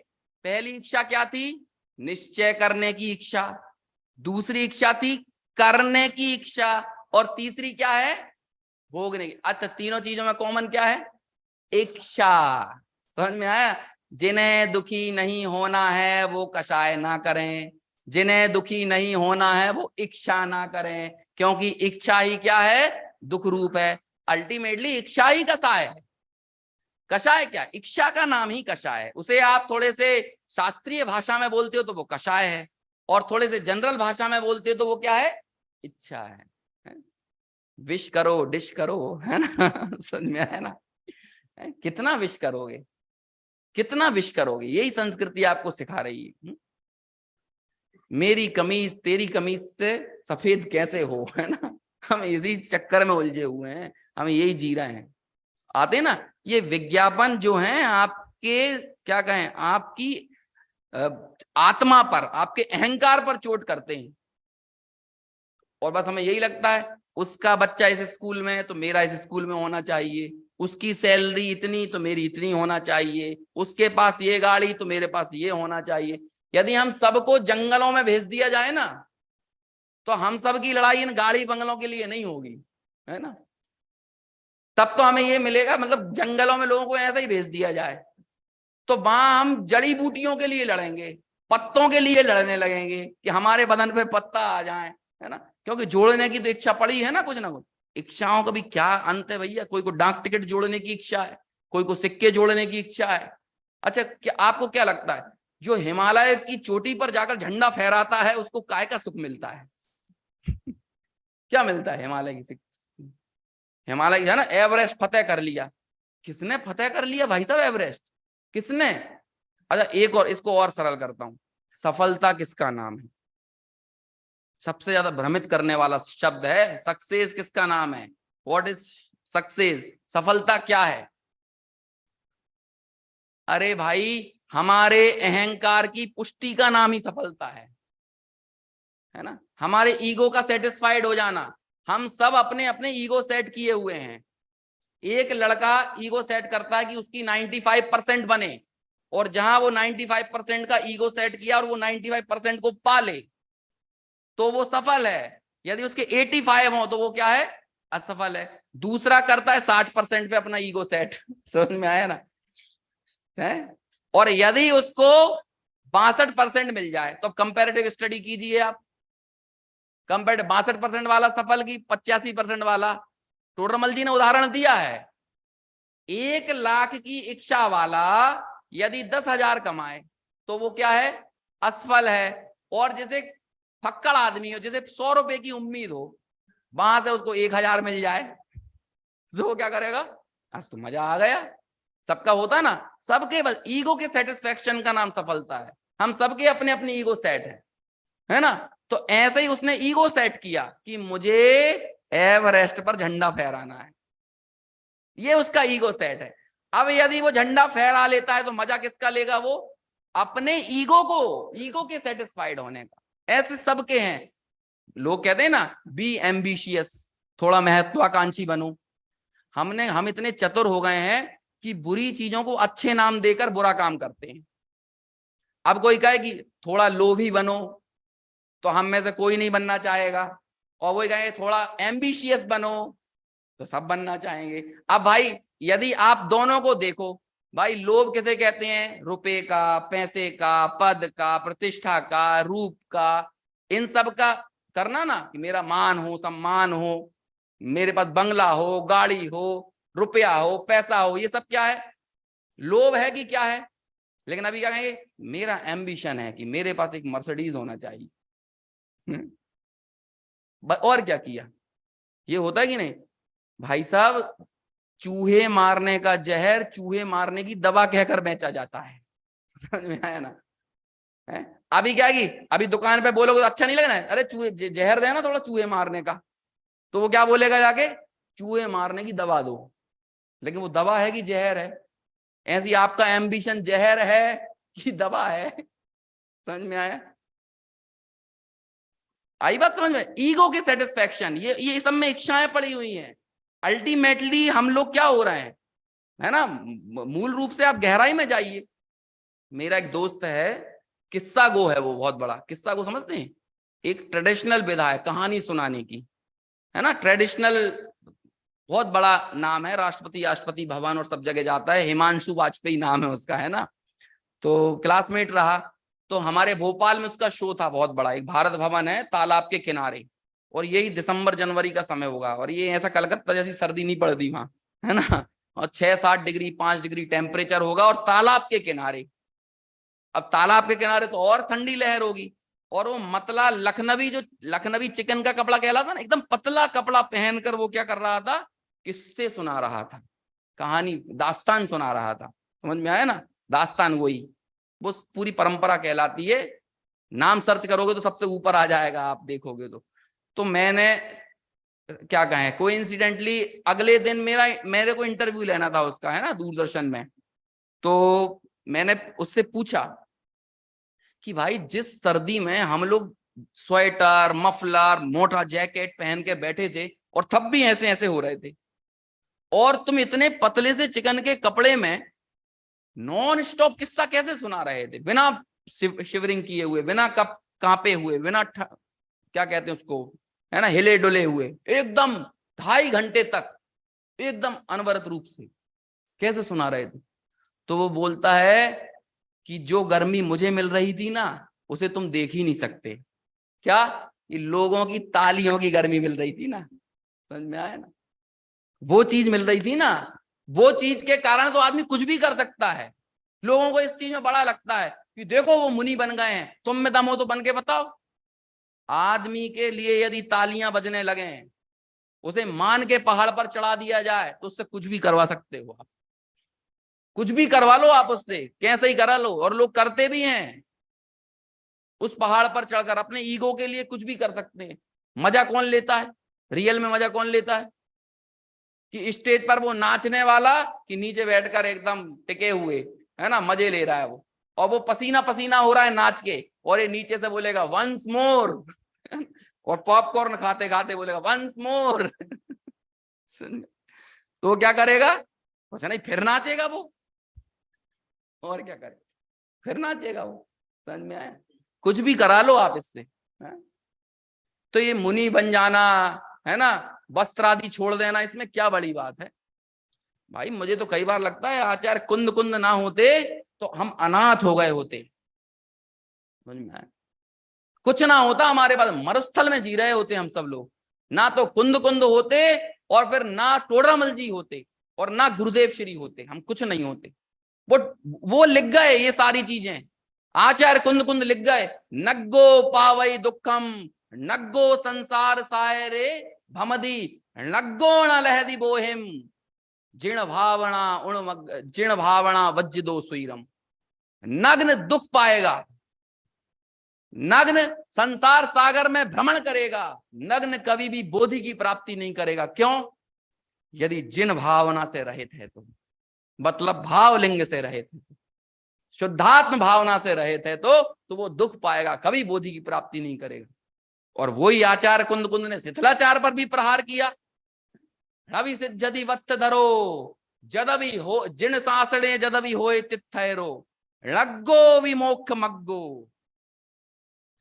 B: पहली इच्छा क्या थी, निश्चय करने की इच्छा। दूसरी इच्छा थी करने की इच्छा, और तीसरी क्या है, भोगने की। अच्छा, तीनों चीजों में कॉमन क्या है, इच्छा। समझ में आया। जिन्हें दुखी नहीं होना है वो कषाय ना करें, जिन्हें दुखी नहीं होना है वो इच्छा ना करें, क्योंकि इच्छा ही क्या है, दुख रूप है। अल्टीमेटली इच्छा ही कषाय है। कषाय क्या, इच्छा का नाम ही कषाय है। उसे आप थोड़े से शास्त्रीय भाषा में बोलते हो तो वो कषाय है, और थोड़े से जनरल भाषा में बोलते हो तो वो क्या है, इच्छा है। विश करो डिश करो, है ना। समझ में आया ना। कितना विश करोगे, कितना विश करोगे, यही संस्कृति आपको सिखा रही है। मेरी कमीज तेरी कमीज से सफेद कैसे हो, है ना। हम इसी चक्कर में उलझे हुए हैं, हम यही जी रहे हैं। आते ना ये विज्ञापन जो हैं आपके, क्या कहें, आपकी आत्मा पर, आपके अहंकार पर चोट करते हैं। और बस हमें यही लगता है उसका बच्चा इस स्कूल में है तो मेरा इस स्कूल में होना चाहिए, उसकी सैलरी इतनी तो मेरी इतनी होना चाहिए, उसके पास ये गाड़ी तो मेरे पास ये होना चाहिए। यदि हम सबको जंगलों में भेज दिया जाए ना, तो हम सब की लड़ाई इन गाड़ी बंगलों के लिए नहीं होगी, है ना। तब तो हमें ये मिलेगा, मतलब जंगलों में लोगों को ऐसा ही भेज दिया जाए तो वहां हम जड़ी बूटियों के लिए लड़ेंगे, पत्तों के लिए लड़ने लगेंगे कि हमारे बदन पे पत्ता आ जाए, है ना। क्योंकि जोड़ने की तो इच्छा पड़ी है ना कुछ। इच्छाओं का भी क्या अंत है भैया। कोई को डाक टिकट जोड़ने की इच्छा है, कोई को सिक्के जोड़ने की इच्छा है। अच्छा, क्या आपको क्या लगता है जो हिमालय की चोटी पर जाकर झंडा फहराता है उसको काय का सुख मिलता है? क्या मिलता है हिमालय की, हिमालय है ना, एवरेस्ट फतेह कर लिया। किसने फतेह कर लिया भाई साहब एवरेस्ट, किसने? अच्छा एक और, इसको और सरल करता हूं, सफलता किसका नाम है? सबसे ज्यादा भ्रमित करने वाला शब्द है सक्सेस। किसका नाम है? What is success? सफलता क्या है? अरे भाई, हमारे अहंकार की पुष्टि का नाम ही सफलता है ना। हमारे ईगो का सेटिस्फाइड हो जाना। हम सब अपने अपने ईगो सेट किए हुए हैं। एक लड़का ईगो सेट करता है कि उसकी 95% बने, और जहां वो 95% का ईगो सेट किया और वो 95% को पाले तो वो सफल है। यदि उसके 85 हो तो वो क्या है, असफल है। दूसरा करता है 60% पे अपना ईगो सेट। समझ में आया ना है? और यदि उसको 62% मिल जाए तो कंपैरेटिव स्टडी कीजिए आप। कंपेरेटिव 62% वाला सफल की 85% वाला। टोडरमल जी ने उदाहरण दिया है, 1 लाख की इच्छा वाला यदि 10,000 कमाए तो वो क्या है, असफल है। और जैसे फक्कड़ आदमी हो, जैसे 100 रुपए की उम्मीद हो, वहां से उसको 1,000 मिल जाए तो वो क्या करेगा, आज तो मजा आ गया। सबका होता है ना, सबके बस ईगो के सेटिस्फेक्शन का नाम सफलता है। हम सबके अपने अपने ईगो सेट है ना। तो ऐसे ही उसने ईगो सेट किया कि मुझे एवरेस्ट पर झंडा फहराना है, ये उसका ईगो सेट है। अब यदि वो झंडा फहरा लेता है तो मजा किसका लेगा, वो अपने ईगो के सेटिस्फाइड होने का। ऐसे सबके हैं। लोग कहते हैं ना बी एम्बिशियस, थोड़ा महत्वाकांक्षी बनो। हम इतने चतुर हो गए हैं कि बुरी चीजों को अच्छे नाम देकर बुरा काम करते हैं। अब कोई कहे कि थोड़ा लोभी बनो, तो हम में से कोई नहीं बनना चाहेगा। और वही कहे थोड़ा एम्बिशियस बनो, तो सब बनना चाहेंगे। अब भाई यदि आप दोनों को देखो भाई, लोभ किसे कहते हैं? रुपए का, पैसे का, पद का, प्रतिष्ठा का, रूप का, इन सब का करना ना, कि मेरा मान हो, सम्मान हो, मेरे पास बंगला हो, गाड़ी हो, रुपया हो, पैसा हो, ये सब क्या है? लोभ है कि क्या है? लेकिन अभी क्या कहेंगे? मेरा एम्बिशन है कि मेरे पास एक मर्सिडीज होना चाहिए। और क्या किया? ये होता है कि नहीं भाई साहब? चूहे मारने का जहर चूहे मारने की दवा कहकर बेचा जाता है। समझ में आया ना? है? अभी क्या की, अभी दुकान पे बोलोगे तो अच्छा नहीं लगना है, अरे चूहे जहर देना थोड़ा चूहे मारने का, तो वो क्या बोलेगा जाके? चूहे मारने की दवा दो। लेकिन वो दवा है कि जहर है? ऐसी आपका एम्बिशन जहर है कि दवा है? समझ में आया? आई बात समझ में? ईगो के सेटिस्फैक्शन, ये सब में इच्छाएं पड़ी हुई हैं। अल्टीमेटली हम लोग क्या हो रहे हैं, है ना? मूल रूप से आप गहराई में जाइए। मेरा एक दोस्त है, किस्सा गो है वो, बहुत बड़ा किस्सा गो, समझते हैं? एक ट्रेडिशनल विधा है कहानी सुनाने की, है ना? ट्रेडिशनल बहुत बड़ा नाम है, राष्ट्रपति भवन और सब जगह जाता है। हिमांशु वाजपेयी नाम है उसका, है ना? तो क्लासमेट रहा। तो हमारे भोपाल में उसका शो था बहुत बड़ा, एक भारत भवन है तालाब के किनारे, और यही दिसंबर जनवरी का समय होगा, और ये ऐसा कलकत्ता जैसी सर्दी नहीं पड़ती वहां, है ना? और 6-7 डिग्री 5 डिग्री टेम्परेचर होगा, और तालाब के किनारे। अब तालाब के किनारे तो और ठंडी लहर होगी, और वो मतला लखनवी, जो लखनवी चिकन का कपड़ा कहलाता ना, एकदम पतला कपड़ा पहनकर वो क्या कर रहा था? किस्से सुना रहा था, कहानी, दास्तान सुना रहा था। समझ में आया ना? दास्तान वही, वो पूरी परंपरा कहलाती है। नाम सर्च करोगे तो सबसे ऊपर आ जाएगा, आप देखोगे तो मैंने क्या कहें, कोइंसिडेंटली अगले दिन मेरे को इंटरव्यू लेना था उसका, है ना, दूरदर्शन में। तो मैंने उससे पूछा कि भाई जिस सर्दी में हम लोग स्वेटर, मफलर, मोटा जैकेट पहन के बैठे थे, और तब भी ऐसे ऐसे हो रहे थे, और तुम इतने पतले से चिकन के कपड़े में नॉन स्टॉप किस्सा कैसे सुना रहे थे, बिना शिवरिंग किए हुए, बिना कप कांपे हुए, बिना क्या कहते हैं उसको, है ना, हिले डुले हुए, एकदम 2.5 घंटे तक एकदम अनवरत रूप से कैसे सुना रहे थे? तो वो बोलता है कि जो गर्मी मुझे मिल रही थी ना, उसे तुम देख ही नहीं सकते। क्या? ये लोगों की तालियों की गर्मी मिल रही थी ना। समझ में आया ना? वो चीज मिल रही थी ना, वो चीज के कारण तो आदमी कुछ भी कर सकता है। लोगों को इस चीज में बड़ा लगता है कि देखो वो मुनि बन गए हैं, तुम में दम हो तो बन के बताओ। आदमी के लिए यदि तालियां बजने लगे, उसे मान के पहाड़ पर चढ़ा दिया जाए, तो उससे कुछ भी करवा सकते हो आप, कुछ भी करवा लो आप उससे, कैसे ही करा लो, और लोग करते भी हैं। उस पहाड़ पर चढ़कर अपने ईगो के लिए कुछ भी कर सकते हैं। मजा कौन लेता है? रियल में मजा कौन लेता है? कि स्टेज पर वो नाचने वाला, कि नीचे बैठकर एकदम टिके हुए, है ना, मजे ले रहा है वो, और वो पसीना पसीना हो रहा है नाच के, और ये नीचे से बोलेगा वंस मोर और पॉपकॉर्न खाते खाते बोलेगा वंस मोर तो क्या करेगा? कुछ नहीं, फिर नाचेगा वो, और क्या करेगा? फिर नाचेगा वो। समझ में आया? कुछ भी करा लो आप इससे, है? तो ये मुनि बन जाना, है ना, वस्त्र आदि छोड़ देना, इसमें क्या बड़ी बात है भाई? मुझे तो कई बार लगता है आचार्य कुंद कुंद ना होते तो हम अनाथ हो गए होते। समझ में आया? कुछ ना होता हमारे पास, मरुस्थल में जी रहे होते हम सब लोग। ना तो कुंद कुंद होते, और फिर ना टोडरमल जी होते, और ना गुरुदेव श्री होते, हम कुछ नहीं होते। वो लिख गए ये सारी चीजें, आचार्य कुंद कुंद लिख गए, नग्गो पावई दुखम, नग्गो संसार सायरे भमदी, नग्गो न लहदी बोहिम, जिण भावना वज्ज दो सुईरम। नग्न दुख पाएगा, नग्न संसार सागर में भ्रमण करेगा, नग्न कभी भी बोधि की प्राप्ति नहीं करेगा। क्यों? यदि जिन भावना से रहित है तो, मतलब भावलिंग से रहित है, शुद्धात्म भावना से रहित है तो वो दुख पाएगा, कभी बोधि की प्राप्ति नहीं करेगा। और वही आचार्य कुंद कुंद ने शिथिलाचार पर भी प्रहार किया। रवि सिद्धि वत्त धरो जदवि हो, जिन सासणे जदवि होए तिथैरो, लग्गो विमोक्ष मग्गो,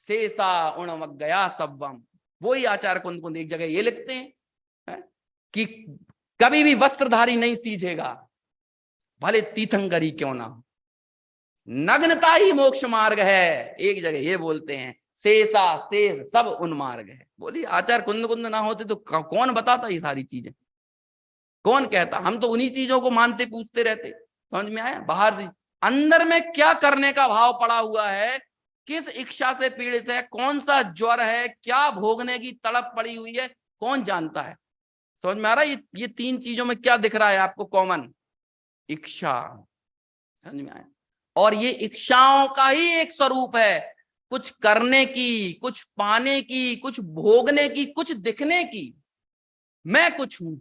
B: शेषा उण मग गया सब्बम। वही आचार्य कुंद कुंद एक जगह ये लिखते हैं, है? कि कभी भी वस्त्रधारी नहीं सीझेगा, भले तीर्थंकरी क्यों ना हो। नग्नता ही मोक्ष मार्ग है। एक जगह ये बोलते हैं, शेषा शेष सब उन्मार्ग है। बोली आचार कुंद कुंद ना होते तो कौन बताता ये सारी चीजें, कौन कहता? हम तो उन्हीं चीजों को मानते पूछते रहते। समझ में आया? बाहर से अंदर में क्या करने का भाव पड़ा हुआ है, किस इच्छा से पीड़ित है, कौन सा ज्वर है, क्या भोगने की तड़प पड़ी हुई है, कौन जानता है? समझ में आ रहा है? ये तीन चीजों में क्या दिख रहा है आपको कॉमन? इच्छा। समझ में आया? और ये इच्छाओं का ही एक स्वरूप है, कुछ करने की, कुछ पाने की, कुछ भोगने की, कुछ दिखने की। मैं कुछ हूं,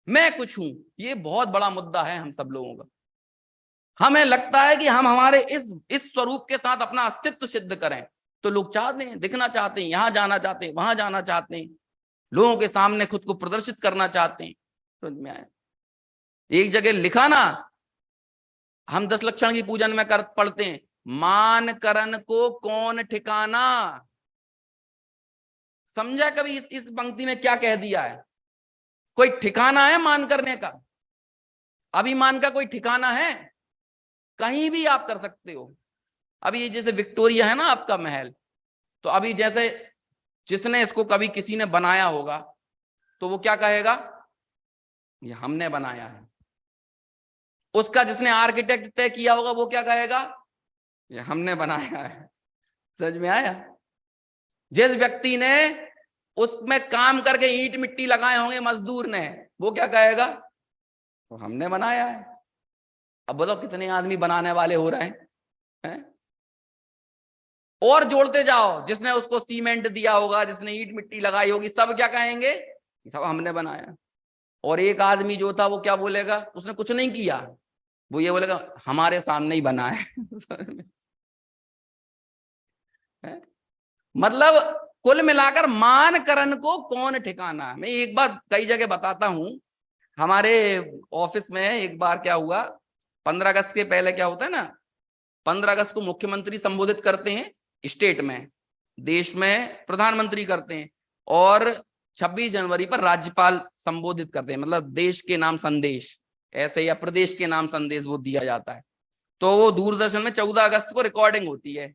B: मैं कुछ हूं, ये बहुत बड़ा मुद्दा है हम सब लोगों का। हमें लगता है कि हम हमारे इस स्वरूप के साथ अपना अस्तित्व सिद्ध करें, तो लोग चाहते हैं, दिखना चाहते हैं, यहां जाना चाहते हैं, वहां जाना चाहते हैं, लोगों के सामने खुद को प्रदर्शित करना चाहते हैं। समझ में आया? एक जगह लिखा ना, हम 10 लक्षण की पूजन में पढ़ते हैं, मान करन को कौन ठिकाना। समझा कभी इस पंक्ति में क्या कह दिया है? कोई ठिकाना है मान करने का? अभिमान का कोई ठिकाना है? कहीं भी आप कर सकते हो। अभी ये जैसे विक्टोरिया है ना आपका महल, तो अभी जैसे जिसने इसको कभी किसी ने बनाया होगा तो वो क्या कहेगा? ये हमने बनाया है। उसका जिसने आर्किटेक्ट तय किया होगा वो क्या कहेगा? ये हमने बनाया है। समझ में आया? जिस व्यक्ति ने उसमें काम करके ईंट मिट्टी लगाए होंगे मजदूर ने, वो क्या कहेगा? तो हमने बनाया है। अब बताओ कितने आदमी बनाने वाले हो रहे हैं? और जोड़ते जाओ, जिसने उसको सीमेंट दिया होगा, जिसने ईंट मिट्टी लगाई होगी, सब क्या कहेंगे? सब हमने बनाया। और एक आदमी जो था वो क्या बोलेगा? उसने कुछ नहीं किया, वो ये बोलेगा हमारे सामने ही बना है। मतलब कुल मिलाकर मान करन को कौन ठिकाना। मैं एक बार कई जगह बताता हूं, हमारे ऑफिस में एक बार क्या हुआ, 15 अगस्त के पहले क्या होता है ना, 15 अगस्त को मुख्यमंत्री संबोधित करते हैं स्टेट में, देश में प्रधानमंत्री करते हैं, और 26 जनवरी पर राज्यपाल संबोधित करते हैं, मतलब देश के नाम संदेश ऐसे या प्रदेश के नाम संदेश वो दिया जाता है। तो वो दूरदर्शन में 14 अगस्त को रिकॉर्डिंग होती है,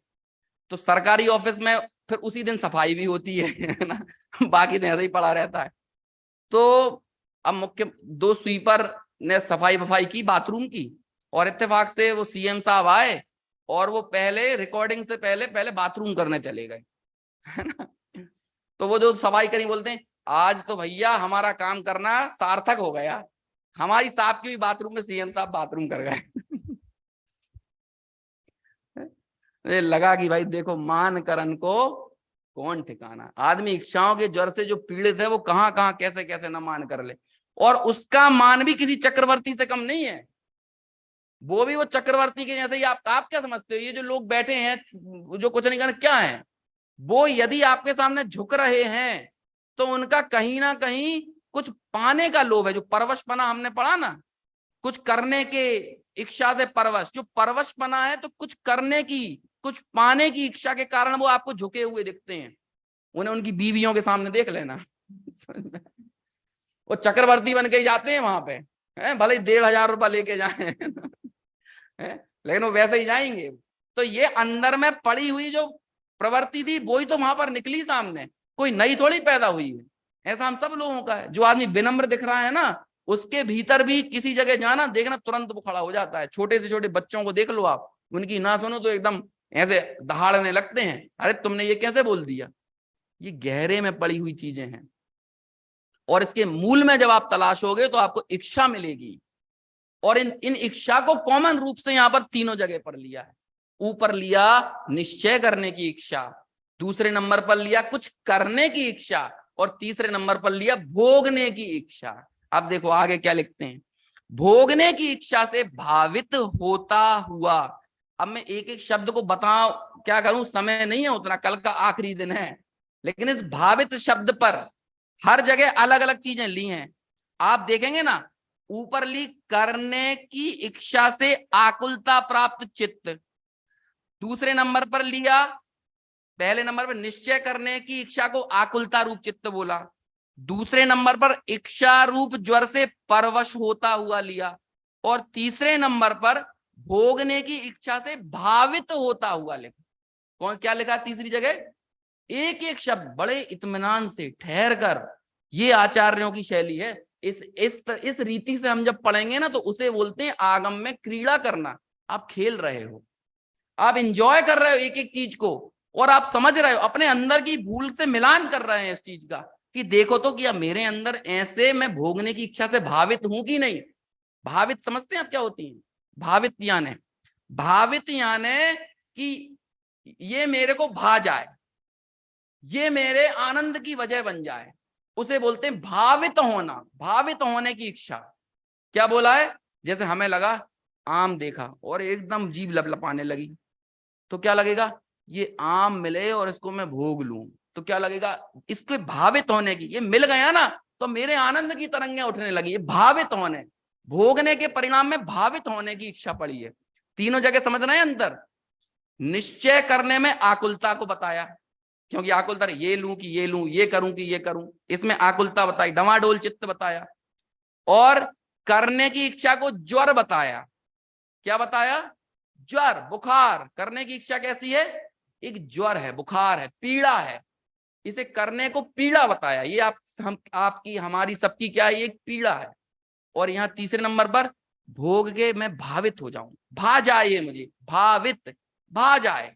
B: तो सरकारी ऑफिस में फिर उसी दिन सफाई भी होती है ना, बाकी दिन ऐसे ही पड़ा रहता है। तो अब मुख्य 2 स्वीपर ने सफाई वफाई की बाथरूम की, और इत्तेफाक से वो सीएम साहब आए और वो पहले रिकॉर्डिंग से पहले बाथरूम करने चले गए, है ना। तो वो जो सफाई करी बोलते हैं, आज तो भैया हमारा काम करना सार्थक हो गया, हमारी साहब की भी बाथरूम में सीएम साहब बाथरूम कर गए। लगा कि भाई देखो मान करन को कौन ठिकाना। आदमी इच्छाओं के ज्वर से जो पीड़ित है वो कहां कहां कैसे कैसे न मान कर ले, और उसका मान भी किसी चक्रवर्ती से कम नहीं है, वो भी वो चक्रवर्ती के जैसे ही। आप क्या समझते हो ये जो लोग बैठे हैं जो कुछ नहीं करना क्या है, वो यदि आपके सामने झुक रहे हैं तो उनका कहीं ना कहीं कुछ पाने का लोभ है। जो परवशपना हमने पढ़ा ना, कुछ करने के इच्छा से परवश, जो परवशपना है तो कुछ करने की, कुछ पाने की इच्छा के कारण वो आपको झुके हुए दिखते हैं। उन्हें उनकी बीवियों के सामने देख लेना। वो चक्रवर्ती बन के ही जाते हैं वहां पे, भले ही 1,500 रुपया लेके जाए, लेकिन वो वैसे ही जाएंगे। तो ये अंदर में पड़ी हुई जो प्रवृत्ति थी वही तो वहां पर निकली सामने, कोई नई थोड़ी पैदा हुई है। ऐसा हम सब लोगों का है। जो आदमी विनम्र दिख रहा है ना, उसके भीतर भी किसी जगह जाना देखना तुरंत वो खड़ा हो जाता है। छोटे से छोटे बच्चों को देख लो आप, उनकी ना सुनो तो एकदम ऐसे दहाड़ने लगते हैं, अरे तुमने ये कैसे बोल दिया। ये गहरे में पड़ी हुई चीजें हैं, और इसके मूल में जब आप तलाशोगे तो आपको इच्छा मिलेगी। और इन इच्छा को कॉमन रूप से यहाँ पर तीनों जगह पर लिया है। ऊपर लिया निश्चय करने की इच्छा, दूसरे नंबर पर लिया कुछ करने की इच्छा, और तीसरे नंबर पर लिया भोगने की इच्छा। अब देखो आगे क्या लिखते हैं, भोगने की इच्छा से भावित होता हुआ। अब मैं एक एक शब्द को बताऊं, क्या करूं, समय नहीं है उतना, कल का आखिरी दिन है, लेकिन इस भावित शब्द पर हर जगह अलग अलग चीजें ली हैं। आप देखेंगे ना, ऊपर ली करने की इच्छा से आकुलता प्राप्त चित्त, दूसरे नंबर पर लिया, पहले नंबर पर निश्चय करने की इच्छा को आकुलता रूप चित्त बोला, दूसरे नंबर पर इच्छा रूप ज्वर से परवश होता हुआ लिया, और तीसरे नंबर पर भोगने की इच्छा से भावित होता हुआ लिखा। कौन क्या लिखा तीसरी जगह? एक एक शब्द बड़े इत्मीनान से ठहर कर, ये आचार्यों की शैली है। इस रीति से हम जब पढ़ेंगे ना तो उसे बोलते हैं आगम में क्रीड़ा करना। आप खेल रहे हो, आप इंजॉय कर रहे हो एक एक चीज को, और आप समझ रहे हो, अपने अंदर की भूल से मिलान कर रहे हैं इस चीज का कि देखो तो क्या मेरे अंदर ऐसे मैं भोगने की इच्छा से भावित हूं कि नहीं। भावित समझते हैं आप क्या होती है? भावित यानी कि ये मेरे को भा जाए, ये मेरे आनंद की वजह बन जाए, उसे बोलते हैं भावित होना। भावित होने की इच्छा क्या बोला है? जैसे हमें लगा आम देखा और एकदम जीभ लपलपाने लगी, तो क्या लगेगा? ये आम मिले और इसको मैं भोग लूं, तो क्या लगेगा? इसके भावित होने की, ये मिल गया ना तो मेरे आनंद की तरंगें उठने लगी। ये भावित होने, भोगने के परिणाम में भावित होने की इच्छा पड़ी है। तीनों जगह समझ रहे हैं अंतर? निश्चय करने में आकुलता को बताया, क्योंकि आकुलता ये लूं कि ये लूं, ये करूं कि ये करूं, इसमें आकुलता बताई, डमाडोल चित्त बताया। और करने की इच्छा को ज्वर बताया। क्या बताया? ज्वर, बुखार। करने की इच्छा कैसी है? एक ज्वर है, बुखार है, पीड़ा है। इसे करने को पीड़ा बताया। ये आपकी हमारी सबकी क्या है? ये एक पीड़ा है। और यहाँ तीसरे नंबर पर भोग के मैं भावित हो जाऊं, भा जाए, ये मुझे भावित, भा जाए,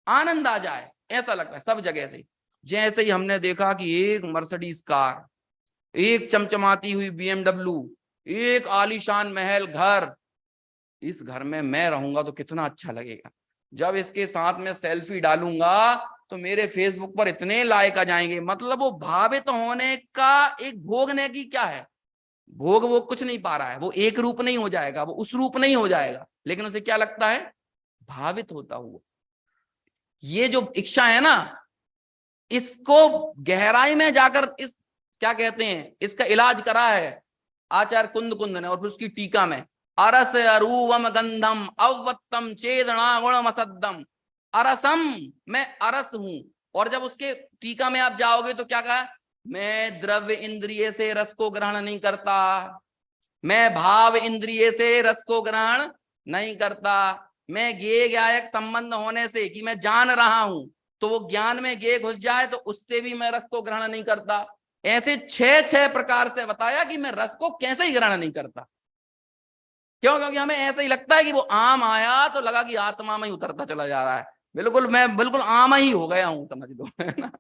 B: आनंद आ जाए, ऐसा लगता है सब जगह से। जैसे ही हमने देखा कि एक मर्सिडीज कार, एक चमचमाती हुई BMW, एक आलीशान महल घर, इस घर में मैं रहूंगा तो कितना अच्छा लगेगा। जब इसके साथ में सेल्फी डालूंगा तो मेरे फेसबुक पर इतने लाइक आ जाएंगे। मतलब वो भावित होने का एक भोगने की क्या है? भोग वो कुछ नहीं पा रहा है, वो एक रूप नहीं हो जाएगा, वो उस रूप नहीं हो जाएगा, लेकिन उसे क्या लगता है? भावित होता हुआ। ये जो इच्छा है ना, इसको गहराई में जाकर इस क्या कहते हैं, इसका इलाज करा है आचार्य कुंद ने, और फिर उसकी टीका में अरस अरूवम गंधम अवत्तम चेदना गुणम असद्दम। अरसम, मैं अरस हूं। और जब उसके टीका में आप जाओगे तो क्या कहा? मैं द्रव्य इंद्रिय से रस को ग्रहण नहीं करता, मैं भाव इंद्रिय से रस को ग्रहण नहीं करता, मैं ज्ञेय ज्ञायक संबंध होने से कि मैं जान रहा हूं तो वो ज्ञान में ज्ञेय घुस जाए तो उससे भी मैं रस को ग्रहण नहीं करता। ऐसे छह प्रकार से बताया कि मैं रस को कैसे ही ग्रहण नहीं करता। क्यों? क्योंकि हमें ऐसा ही लगता है कि वो आम आया तो लगा कि आत्मा में ही उतरता चला जा रहा है। बिल्कुल मैं बिल्कुल आम ही हो गया हूं, समझ लो, है ना?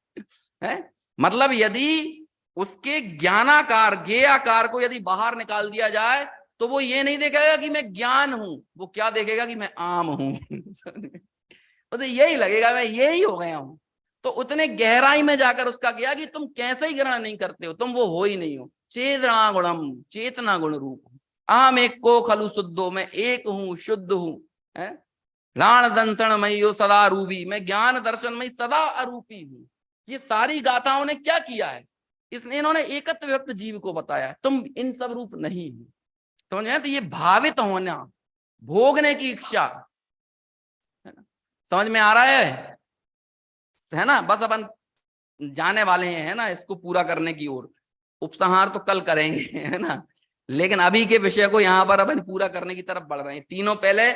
B: है मतलब यदि उसके ज्ञानाकार ज्ञेयाकार को यदि बाहर निकाल दिया जाए तो वो ये नहीं देखेगा कि मैं ज्ञान हूं, वो क्या देखेगा? कि मैं आम हूं। तो यही लगेगा मैं यही हो गया हूं। तो उतने गहराई में जाकर उसका किया कि तुम कैसे ही ग्रहण नहीं करते हो, तुम वो हो ही नहीं हो। चेतना गुणम, चेतना गुण रूप आम एक को खलु शुद्धो, मैं एक हूं, शुद्ध हूं। लाण दंसन मई सदा रूपी, मैं ज्ञान दर्शन मई सदा अरूपी हूं। ये सारी गाथाओं ने क्या किया है? इसने इन्होंने एकत्व व्यक्त जीव को बताया, तुम इन सब रूप नहीं हो। समझ में? तो ये भावित होना, भोगने की इच्छा, है ना? समझ में आ रहा है ना? बस अपन जाने वाले हैं, है ना, इसको पूरा करने की ओर। उपसंहार तो कल करेंगे, है ना, लेकिन अभी के विषय को यहाँ पर अपन पूरा करने की तरफ बढ़ रहे हैं। तीनों पहले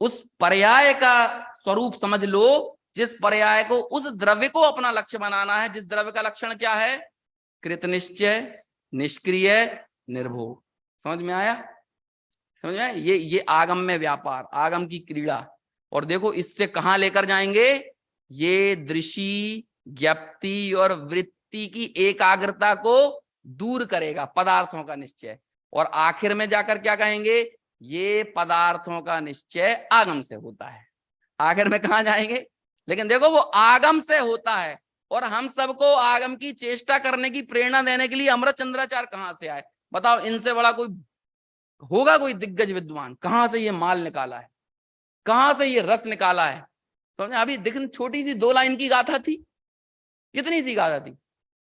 B: उस पर्याय का स्वरूप समझ लो, जिस पर्याय को, उस द्रव्य को अपना लक्ष्य बनाना है, जिस द्रव्य का लक्षण क्या है? कृतनिश्चय, निष्क्रिय, निर्भोग। समझ में आया? समझ में आया? ये आगम में व्यापार, आगम की क्रीड़ा। और देखो इससे कहां लेकर जाएंगे? ये दृषि, ज्ञप्ति और वृत्ति की एकाग्रता को दूर करेगा, पदार्थों का निश्चय। और आखिर में जाकर क्या कहेंगे? ये पदार्थों का निश्चय आगम से होता है। आखिर में कहां जाएंगे? लेकिन देखो वो आगम से होता है, और हम सबको आगम की चेष्टा करने की प्रेरणा देने के लिए अमृत चंद्राचार्य कहां से आए? बताओ, इनसे बड़ा कोई होगा कोई दिग्गज विद्वान? कहां से ये माल निकाला है, कहां से ये रस निकाला है? तो अभी देखने, छोटी सी 2 लाइन की गाथा थी, कितनी सी गाथा थी।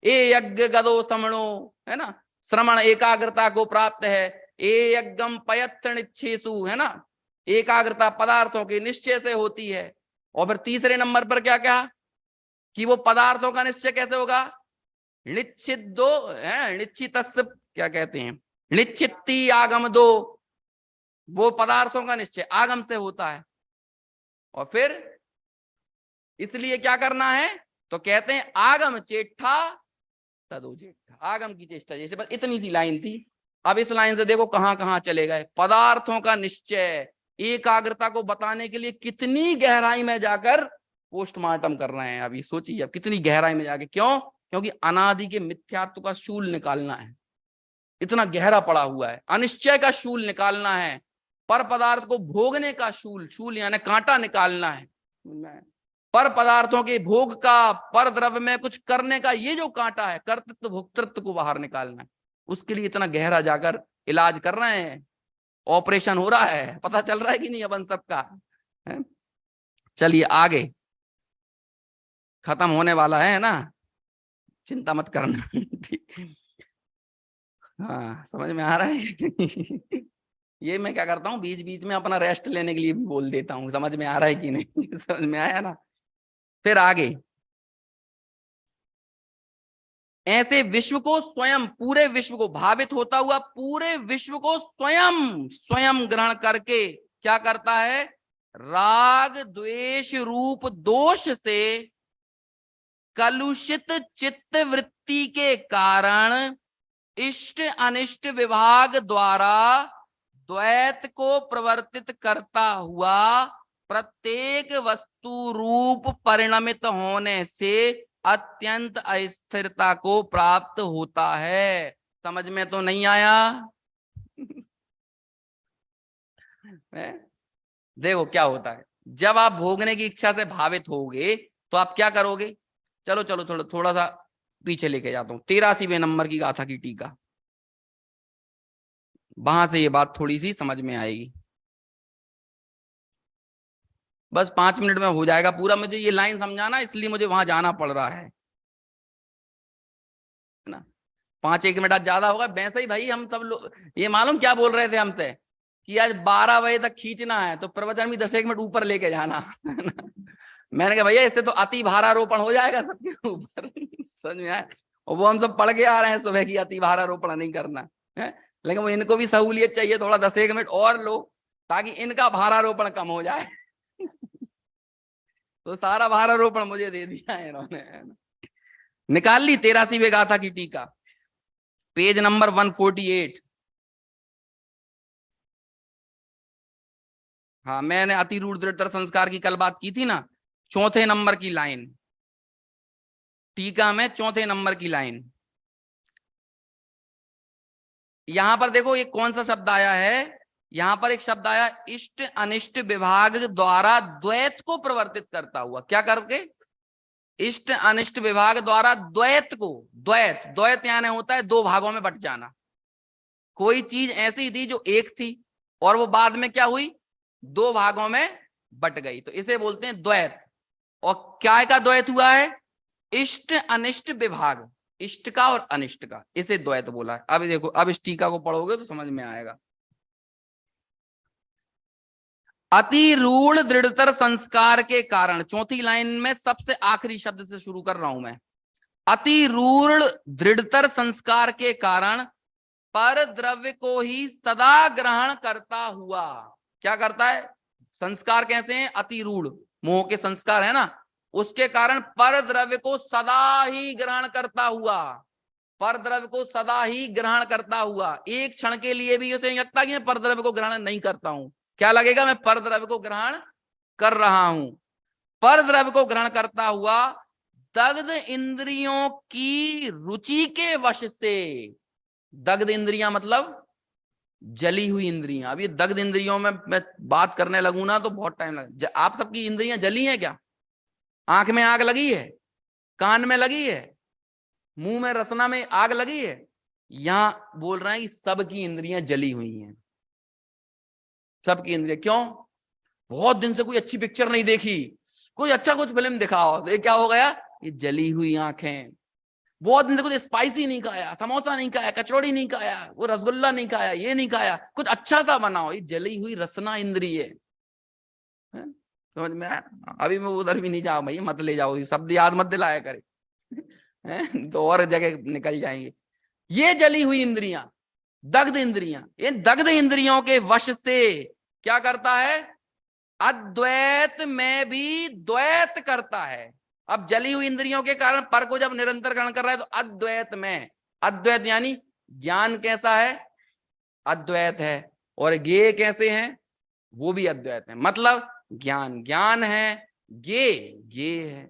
B: ए यज्ञ गदो समणो, है ना, श्रवण एकाग्रता को प्राप्त है। ए यज्ञम पयत्निच्छेसु, है ना, एकाग्रता पदार्थों के निश्चय से होती है। और फिर तीसरे नंबर पर क्या क्या? कि वो पदार्थों का निश्चय कैसे होगा? निश्चितो है, निश्चितस्य क्या कहते हैं, निश्चिती आगम दो, वो पदार्थों का निश्चय आगम से होता है। और फिर इसलिए क्या करना है, तो कहते हैं आगम चेष्टा तदो जेठा, आगम की चेष्टा। जैसे बस इतनी सी लाइन थी, अब इस लाइन से देखो कहां कहां चले गए। पदार्थों का निश्चय, एकाग्रता को बताने के लिए कितनी गहराई में जाकर पोस्टमार्टम कर रहे हैं। अभी सोचिए अब कितनी गहराई में जाके, क्यों, क्योंकि अनादि के मिथ्यात्व का शूल निकालना है, इतना गहरा पड़ा हुआ है। अनिश्चय का शूल निकालना है, पर पदार्थ को भोगने का शूल, शूल यानी कांटा निकालना है, पर पदार्थों के भोग का, पर द्रव्य में कुछ करने का ये जो कांटा है, कर्तृत्व भोक्तृत्व को बाहर निकालना है। उसके लिए इतना गहरा जाकर इलाज कर रहे हैं, ऑपरेशन हो रहा है, पता चल रहा है कि नहीं अपन सबका। चलिए आगे, खत्म होने वाला है ना, चिंता मत करना। हाँ समझ में आ रहा है। ये मैं क्या करता हूँ, बीच बीच में अपना रेस्ट लेने के लिए भी बोल देता हूँ, समझ में आ रहा है कि नहीं। समझ में आया ना। फिर आगे, ऐसे विश्व को स्वयं, पूरे विश्व को भावित होता हुआ पूरे विश्व को स्वयं स्वयं ग्रहण करके क्या करता है, राग द्वेष रूप दोष से कलुषित चित्त वृत्ति के कारण इष्ट अनिष्ट विभाग द्वारा द्वैत को प्रवर्तित करता हुआ प्रत्येक वस्तु रूप परिणमित होने से अत्यंत अस्थिरता को प्राप्त होता है। समझ में तो नहीं आया? देखो क्या होता है, जब आप भोगने की इच्छा से भावित होगे तो आप क्या करोगे। चलो चलो थोड़ा सा पीछे लेके जाता हूं, 83वें नंबर की गाथा की टीका, वहां से ये बात थोड़ी सी समझ में आएगी। बस 5 मिनट में हो जाएगा पूरा, मुझे ये लाइन समझाना इसलिए मुझे वहां जाना पड़ रहा है ना। 5-1 मिनट आज ज्यादा होगा वैसे ही भाई। हम सब लोग ये मालूम क्या बोल रहे थे हमसे कि आज 12 बजे तक खींचना है, तो प्रवचन भी 10-1 मिनट ऊपर लेके जाना। मैंने कहा भैया इससे तो अति भारारोपण हो जाएगा सबके ऊपर। समझ में आया। और वो हम सब पढ़ के आ रहे हैं सुबह की अति भारारोपण नहीं करना है, लेकिन वो इनको भी सहूलियत चाहिए, थोड़ा 10-1 मिनट और लो ताकि इनका भारारोपण कम हो जाए। तो सारा भारारोपण मुझे दे दिया है इन्होंने। निकाल ली 83वें गाथा की टीका, पेज नंबर 148। हाँ मैंने अतिरूढ़ दृढ़तर संस्कार की कल बात की थी ना, 4थे नंबर की लाइन, टीका में 4थे नंबर की लाइन। यहां पर देखो ये कौन सा शब्द आया है, यहां पर एक शब्द आया इष्ट अनिष्ट विभाग द्वारा द्वैत को प्रवर्तित करता हुआ। क्या करके, इष्ट अनिष्ट विभाग द्वारा द्वैत को, द्वैत, द्वैत यानी होता है दो भागों में बट जाना। कोई चीज ऐसी थी जो एक थी और वो बाद में क्या हुई, 2 भागों में बट गई, तो इसे बोलते हैं द्वैत। और क्या का द्वैत हुआ है, इष्ट अनिष्ट विभाग, इष्ट का और अनिष्ट का, इसे द्वैत बोला है। अब देखो, अब इस टीका को पढ़ोगे तो समझ में आएगा। अतिरूढ़ दृढ़तर संस्कार के कारण, 4थी लाइन में सबसे आखिरी शब्द से शुरू कर रहा हूं मैं। अतिरूढ़ दृढ़तर संस्कार के कारण पर द्रव्य को ही सदा ग्रहण करता हुआ, क्या करता है, संस्कार कैसे हैं, अतिरूढ़ मोह के संस्कार है ना, उसके कारण पर द्रव्य को सदा ही ग्रहण करता हुआ, पर द्रव्य को सदा ही ग्रहण करता हुआ, एक क्षण के लिए भी उसे लगता कि मैं पर द्रव्य को ग्रहण नहीं करता हूं, क्या लगेगा, मैं पर द्रव्य को ग्रहण कर रहा हूं। पर द्रव्य को ग्रहण करता हुआ दग्ध इंद्रियों की रुचि के वश से, दग्ध इंद्रियां मतलब जली हुई इंद्रियां। अब ये दग्ध इंद्रियों में मैं बात करने लगूं ना तो बहुत टाइम लगे। आप सबकी इंद्रियां जली हैं क्या, आंख में आग लगी है, कान में लगी है, मुंह में रसना में आग लगी है, यहां बोल रहे हैं कि सबकी इंद्रियां जली हुई हैं, सबकी इंद्रियां। क्यों, बहुत दिन से कोई अच्छी पिक्चर नहीं देखी, कोई अच्छा कुछ फिल्म दिखाओ तो ये क्या हो गया, ये जली हुई आंखें। बहुत दिन से कुछ स्पाइसी नहीं खाया, समोसा नहीं खाया, कचौड़ी नहीं खाया, वो रसगुल्ला नहीं खाया, ये नहीं खाया, कुछ अच्छा सा बनाओ, ये जली हुई रसना इंद्रिय है। समझ में आया। अभी मैं उधर भी नहीं जाऊँ भाई, मत ले जाओ, शब्द याद मत दिलाया करे। तो और जगह निकल जाएंगे। ये जली हुई इंद्रियां, दग्ध इंद्रियां, इन दग्ध इंद्रियों के वश से क्या करता है, अद्वैत में भी द्वैत करता है। अब जली हुई इंद्रियों के कारण पर को जब निरंतर ग्रहण कर रहा है तो अद्वैत में, अद्वैत यानी ज्ञान कैसा है, अद्वैत है, और ज्ञेय कैसे हैं, वो भी अद्वैत है। मतलब ज्ञान ज्ञान है, ज्ञेय है।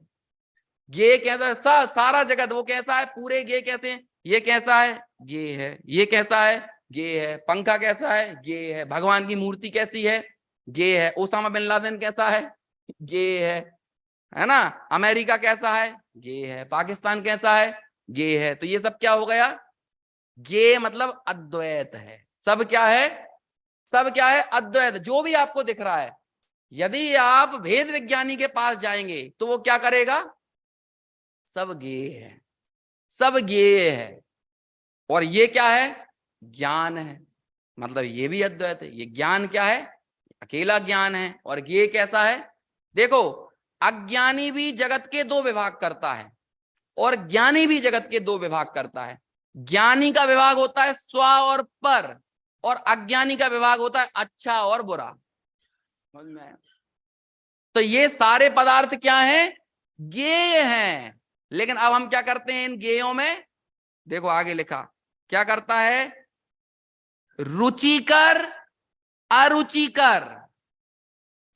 B: ज्ञेय कैसा है, सारा जगत वो कैसा है, पूरे ज्ञेय कैसे हैं, ये कैसा है, ज्ञेय है, ये कैसा है, ज्ञेय है, पंखा कैसा है, ज्ञेय है, भगवान की मूर्ति कैसी है, ज्ञेय है, ओसामा बिन लादेन कैसा है, ज्ञेय है ना, अमेरिका कैसा है, ज्ञेय है, पाकिस्तान कैसा है, ज्ञेय है। तो ये सब क्या हो गया, ज्ञेय मतलब अद्वैत है। सब क्या है, सब क्या है, अद्वैत। जो भी आपको दिख रहा है, यदि आप भेद विज्ञानी के पास जाएंगे तो वो क्या करेगा, सब ज्ञेय है, सब ज्ञेय है। और ये क्या है, ज्ञान है, मतलब ये भी अद्वैत है। ये ज्ञान क्या है, अकेला ज्ञान है। और ज्ञेय कैसा है, देखो अज्ञानी भी जगत के दो विभाग करता है और ज्ञानी भी जगत के दो विभाग करता है। ज्ञानी का विभाग होता है स्व और पर, और अज्ञानी का विभाग होता है अच्छा और बुरा। समझ में आया? तो ये सारे पदार्थ क्या हैं, ज्ञेय हैं। लेकिन अब हम क्या करते हैं इन ज्ञेयों में, देखो आगे लिखा क्या करता है, रुचिकर अरुचिकर।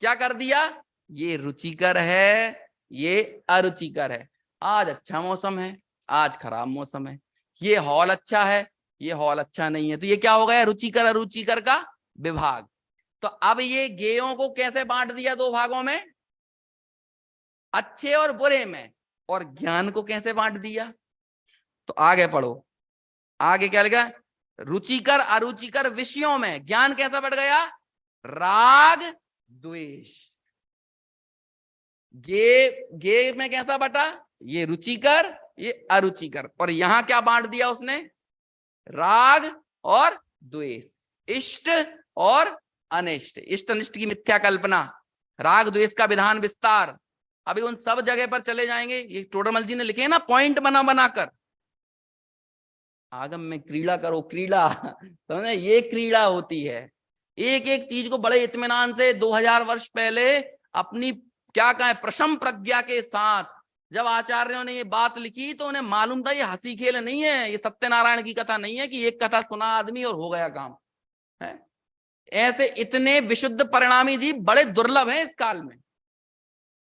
B: क्या कर दिया, ये रुचिकर है, ये अरुचिकर है। आज अच्छा मौसम है, आज खराब मौसम है, ये हॉल अच्छा है, ये हॉल अच्छा नहीं है। तो ये क्या हो गया, रुचिकर अरुचिकर का विभाग। तो अब ये ज्ञेयों को कैसे बांट दिया दो भागों में, अच्छे और बुरे में। और ज्ञान को कैसे बांट दिया, तो आगे पढ़ो, आगे क्या लिखा, रुचिकर अरुचिकर विषयों में ज्ञान कैसा बढ़ गया, राग द्वेष। गे में कैसा बटा, ये रुचिकर ये अरुचिकर। और यहां क्या बांट दिया उसने, राग और द्वेष, इष्ट और अनिष्ट, इष्ट अनिष्ट की मिथ्या कल्पना, राग द्वेष का विधान विस्तार। अभी उन सब जगह पर चले जाएंगे, ये टोडरमल जी ने लिखे ना पॉइंट बना बनाकर, आगम में क्रीड़ा करो, क्रीड़ा समझे, ये क्रीड़ा होती है। एक एक चीज को बड़े इत्मीनान से 2000 वर्ष पहले अपनी क्या कहें प्रशम प्रज्ञा के साथ जब आचार्यों ने ये बात लिखी तो उन्हें मालूम था ये हंसी खेल नहीं है, ये सत्यनारायण की कथा नहीं है कि एक कथा सुना आदमी और हो गया काम है। ऐसे इतने विशुद्ध परिणामी जी बड़े दुर्लभ हैं इस काल में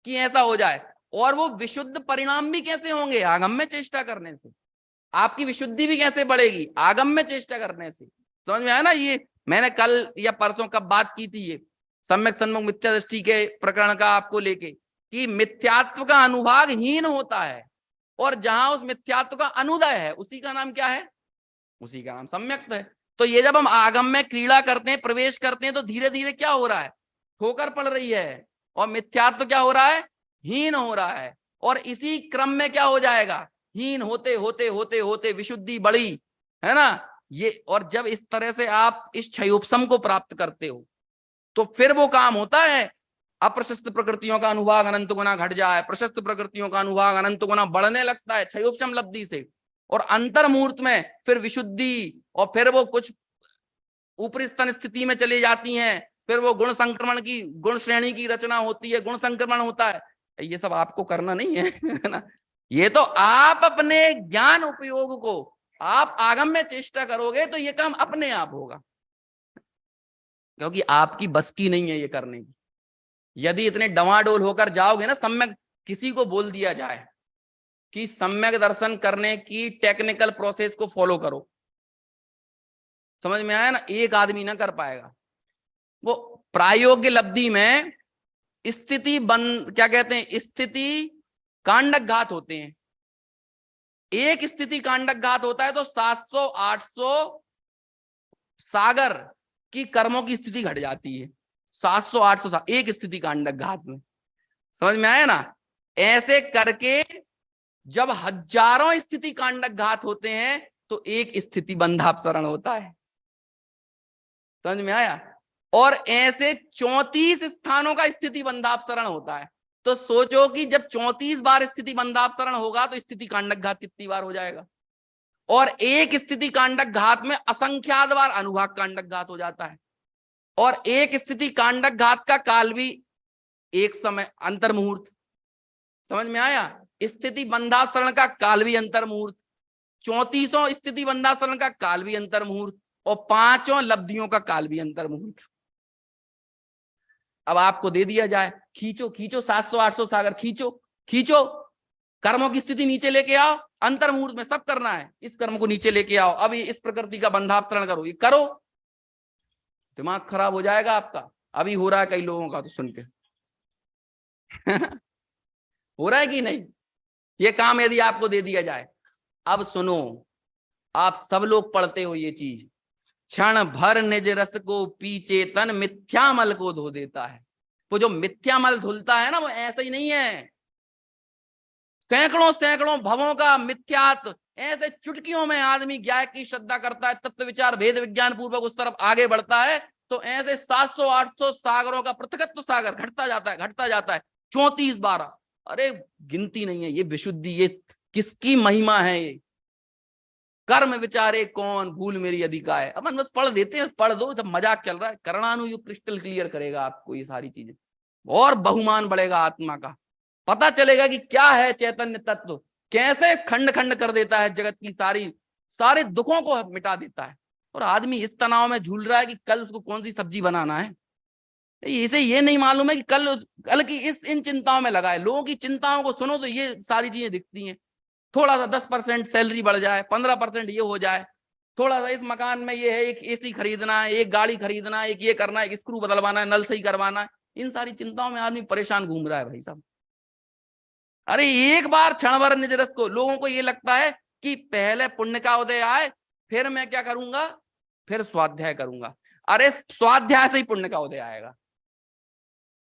B: कि ऐसा हो जाए। और वो विशुद्ध परिणाम भी कैसे होंगे, आगम में चेष्टा करने से। आपकी विशुद्धि भी कैसे बढ़ेगी, आगम में चेष्टा करने से। समझ में आया ना, ये मैंने कल या परसों कब बात की थी, ये सम्यक सन्मुख मिथ्या दृष्टि के प्रकरण का आपको लेके, कि मिथ्यात्व का अनुभाग हीन होता है और जहां उस मिथ्यात्व का अनुदय है उसी का नाम क्या है, उसी का नाम सम्यक्त है। तो ये जब हम आगम में क्रीड़ा करते हैं, प्रवेश करते हैं, तो धीरे धीरे क्या हो रहा है, ठोकर पड़ रही है और मिथ्यात्व क्या हो रहा है, हीन हो रहा है। और इसी क्रम में क्या हो जाएगा, हीन होते होते होते होते विशुद्धि बढ़ी, है ना ये। और जब इस तरह से आप इस क्षयोपशम को प्राप्त करते हो तो फिर वो काम होता है, अप्रशस्त प्रकृतियों का अनुभाग अनंत गुना घट जाए, प्रशस्त प्रकृतियों का अनुभाग अनंत गुना बढ़ने लगता है क्षयोपशम लब्धि से। और अंतर्मूर्त में फिर विशुद्धि, और फिर वो कुछ ऊपरी स्तन स्थिति में चली जाती हैं, फिर वो गुण संक्रमण की, गुण श्रेणी की रचना होती है, गुण संक्रमण होता है। ये सब आपको करना नहीं है ना, ये तो आप अपने ज्ञान उपयोग को आप आगम में चेष्टा करोगे तो ये काम अपने आप होगा, क्योंकि आपकी बस की नहीं है ये करने की। यदि इतने डवाडोल होकर जाओगे ना, सम्यक किसी को बोल दिया जाए कि सम्यक दर्शन करने की टेक्निकल प्रोसेस को फॉलो करो, समझ में आया ना, एक आदमी ना कर पाएगा। वो प्रायोगिक लब्धि में स्थिति बंद, क्या कहते हैं, स्थिति कांडक घात होते हैं। एक स्थिति कांडक घात होता है तो 700-800 सागर की कर्मों की स्थिति घट जाती है, 700-800 एक स्थिति कांडक घात में। समझ में आया ना, ऐसे करके जब हजारों स्थिति कांडक घात होते हैं तो एक स्थिति बंधापसरण होता है। समझ में आया, और ऐसे 34 स्थानों का स्थिति बंधापसरण होता है। तो सोचो कि जब 34 बार स्थिति बंधापसरण होगा तो स्थिति कांडक घात कितनी बार हो जाएगा, और एक स्थिति कांडक घात में असंख्यात बार अनुभाग कांडक घात हो जाता है, और एक स्थिति कांडक घात का काल भी एक समय अंतर मुहूर्त। समझ में आया? स्थिति बंधापसरण का काल भी अंतर मुहूर्त, 34 स्थिति बंधापसरण का काल भी अंतर मुहूर्त, और 5 लब्धियों का काल भी अंतर मुहूर्त। अब आपको दे दिया जाए, खींचो खींचो 700 800 सागर, खींचो खींचो, कर्मों की स्थिति नीचे लेके आओ, अंतर मुहूर्त में सब करना है, इस कर्म को नीचे लेके आओ, अब इस प्रकृति का बंधापसरण करो, ये करो, दिमाग खराब हो जाएगा आपका। अभी हो रहा है कई लोगों का, तो सुन के हो रहा है कि नहीं ये काम, यदि आपको दे दिया जाए। अब सुनो, आप सब लोग पढ़ते हो ये चीज, क्षण भर निज रस को पी चेतन मिथ्यामल को धो देता है। वो जो मिथ्यामल धुलता है ना, वो ऐसा ही नहीं है, सैकड़ों सैकड़ों भवों का मिथ्यात्व, ऐसे चुटकियों में आदमी ज्ञान की श्रद्धा करता है, तत्व विचार भेद विज्ञान पूर्वक उस तरफ आगे बढ़ता है, तो ऐसे 700 800 सागरों का पृथकत्व सागर घटता जाता है, घटता जाता है 34 12। अरे गिनती नहीं है ये विशुद्धि, ये किसकी महिमा है? ये कर्म विचारे कौन, भूल मेरी अधिकाय। अपन बस पढ़ देते हैं, पढ़ दो, जब मजाक चल रहा है। कर्णानुयुग क्रिस्टल क्लियर करेगा आपको ये सारी चीजें, और बहुमान बढ़ेगा आत्मा का, पता चलेगा कि क्या है चैतन्य तत्व, कैसे खंड खंड कर देता है जगत की सारे दुखों को मिटा देता है। और आदमी इस तनाव में झूल रहा है कि कल उसको कौन सी सब्जी बनाना है, इसे ये नहीं मालूम है कि कल की इन चिंताओं में लगा है। लोगों की चिंताओं को सुनो तो ये सारी चीजें दिखती हैं। थोड़ा सा 10% सैलरी बढ़ जाए, 15% ये हो जाए, थोड़ा सा इस मकान में ये है, एक एसी खरीदना है, एक गाड़ी खरीदना है, एक ये करना है, एक स्क्रू बदलवाना है, नल सही करवाना है, इन सारी चिंताओं में आदमी परेशान घूम रहा है भाई साहब। अरे एक बार क्षण भर निज रस को, लोगों को ये लगता है कि पहले पुण्य का उदय आए, फिर मैं क्या करूंगा, फिर स्वाध्याय करूंगा। अरे स्वाध्याय से ही पुण्य का उदय आएगा,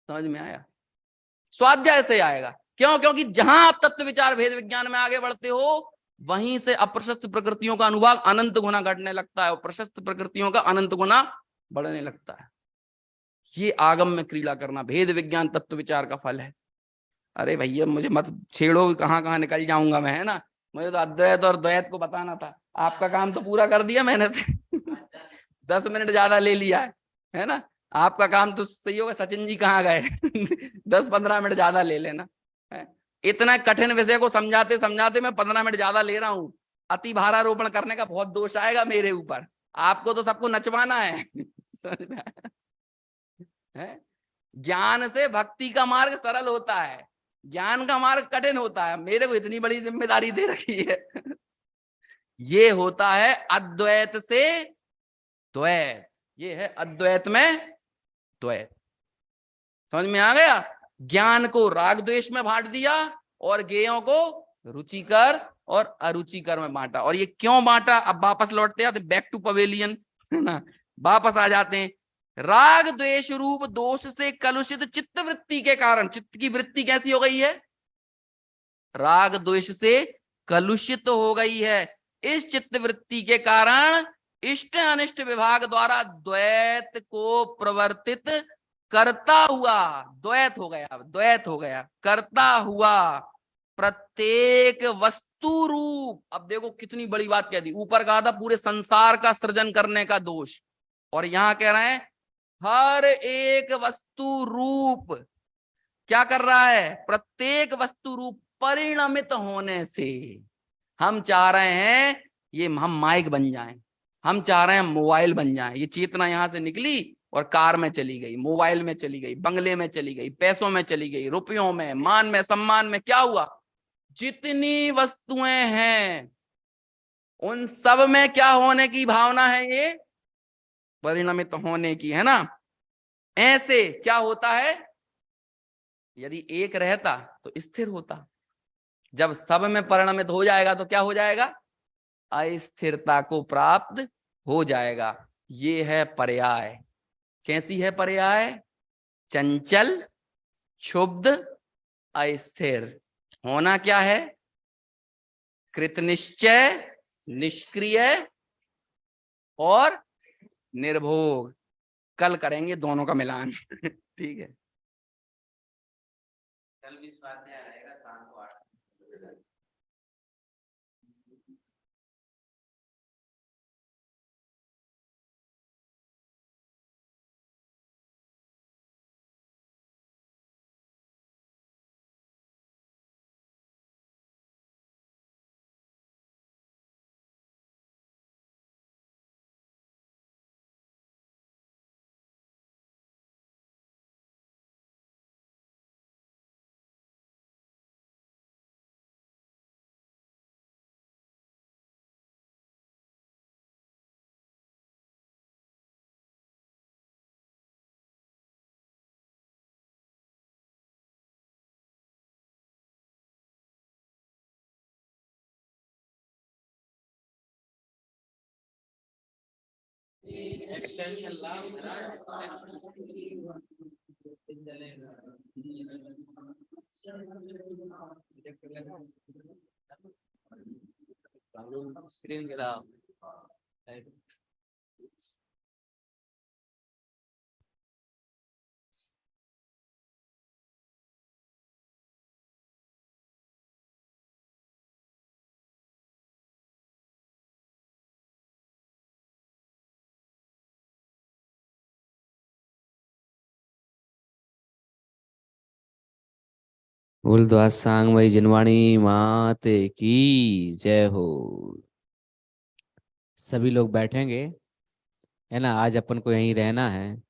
B: समझ में आया? स्वाध्याय से आएगा। क्यों? क्योंकि जहां आप तत्व विचार भेद विज्ञान में आगे बढ़ते हो, वहीं से अप्रशस्त प्रकृतियों का अनुभाग अनंत गुना घटने लगता है और प्रशस्त प्रकृतियों का अनंत गुना बढ़ने लगता है। ये आगम में क्रीड़ा करना भेद विज्ञान तत्व विचार का फल है। अरे भैया मुझे मत छेड़ो, कहाँ कहाँ निकल जाऊंगा मैं, है ना? मुझे तो अद्वैत और द्वैत को बताना था, आपका काम तो पूरा कर दिया मैंने 10 मिनट ज्यादा ले लिया है ना? आपका काम तो सही होगा। सचिन जी कहाँ गए 10-15 मिनट ज्यादा ले लेना है? इतना कठिन विषय को समझाते समझाते मैं 15 मिनट ज्यादा ले रहा हूँ। अति भारारोपण करने का बहुत दोष आएगा मेरे ऊपर, आपको तो सबको नचवाना है ज्ञान से भक्ति का मार्ग सरल होता है, ज्ञान का मार्ग कठिन होता है। मेरे को इतनी बड़ी जिम्मेदारी दे रखी है ये होता है अद्वैत से द्वैत, ये है अद्वैत में द्वैत। समझ में आ गया? ज्ञान को राग द्वेष में बांट दिया और ज्ञेयों को रुचिकर और अरुचिकर में बांटा। और ये क्यों बांटा? अब वापस लौटते हैं, बैक टू पवेलियन, है ना? वापस आ जाते हैं। राग द्वेष रूप दोष से कलुषित चित्त वृत्ति के कारण, चित्त की वृत्ति कैसी हो गई है? राग द्वेष से कलुषित हो गई है। इस चित्त वृत्ति के कारण इष्ट अनिष्ट विभाग द्वारा द्वैत को प्रवर्तित करता हुआ, द्वैत हो गया, द्वैत हो गया, करता हुआ प्रत्येक वस्तु रूप। अब देखो कितनी बड़ी बात कह दी। ऊपर कहा था पूरे संसार का सृजन करने का दोष, और यहां कह रहे हैं हर एक वस्तु रूप क्या कर रहा है? प्रत्येक वस्तु रूप परिणमित होने से। हम चाह रहे हैं ये हम माइक बन जाएं, हम चाह रहे हैं मोबाइल बन जाएं। ये चेतना यहां से निकली और कार में चली गई, मोबाइल में चली गई, बंगले में चली गई, पैसों में चली गई, रुपयों में, मान में, सम्मान में। क्या हुआ? जितनी वस्तुएं हैं उन सब में क्या होने की भावना है? ये परिणमित होने की, है ना? ऐसे क्या होता है? यदि एक रहता तो स्थिर होता, जब सब में परिणमित हो जाएगा तो क्या हो जाएगा? अस्थिरता को प्राप्त हो जाएगा। ये है पर्याय। कैसी है पर्याय? चंचल, क्षुब्ध, अस्थिर। होना क्या है? कृतनिश्चय, निष्क्रिय और निर्भोग। कल करेंगे दोनों का मिलान ठीक है। कल भी स्वाध्याय रहेगा शाम को 8 बजे। एक्सटेंशन लाभ स्क्रीन गिरा। बोल सांग भाई जिनवाणी माते की जय हो। सभी लोग बैठेंगे, है ना। आज अपन को यहीं रहना है।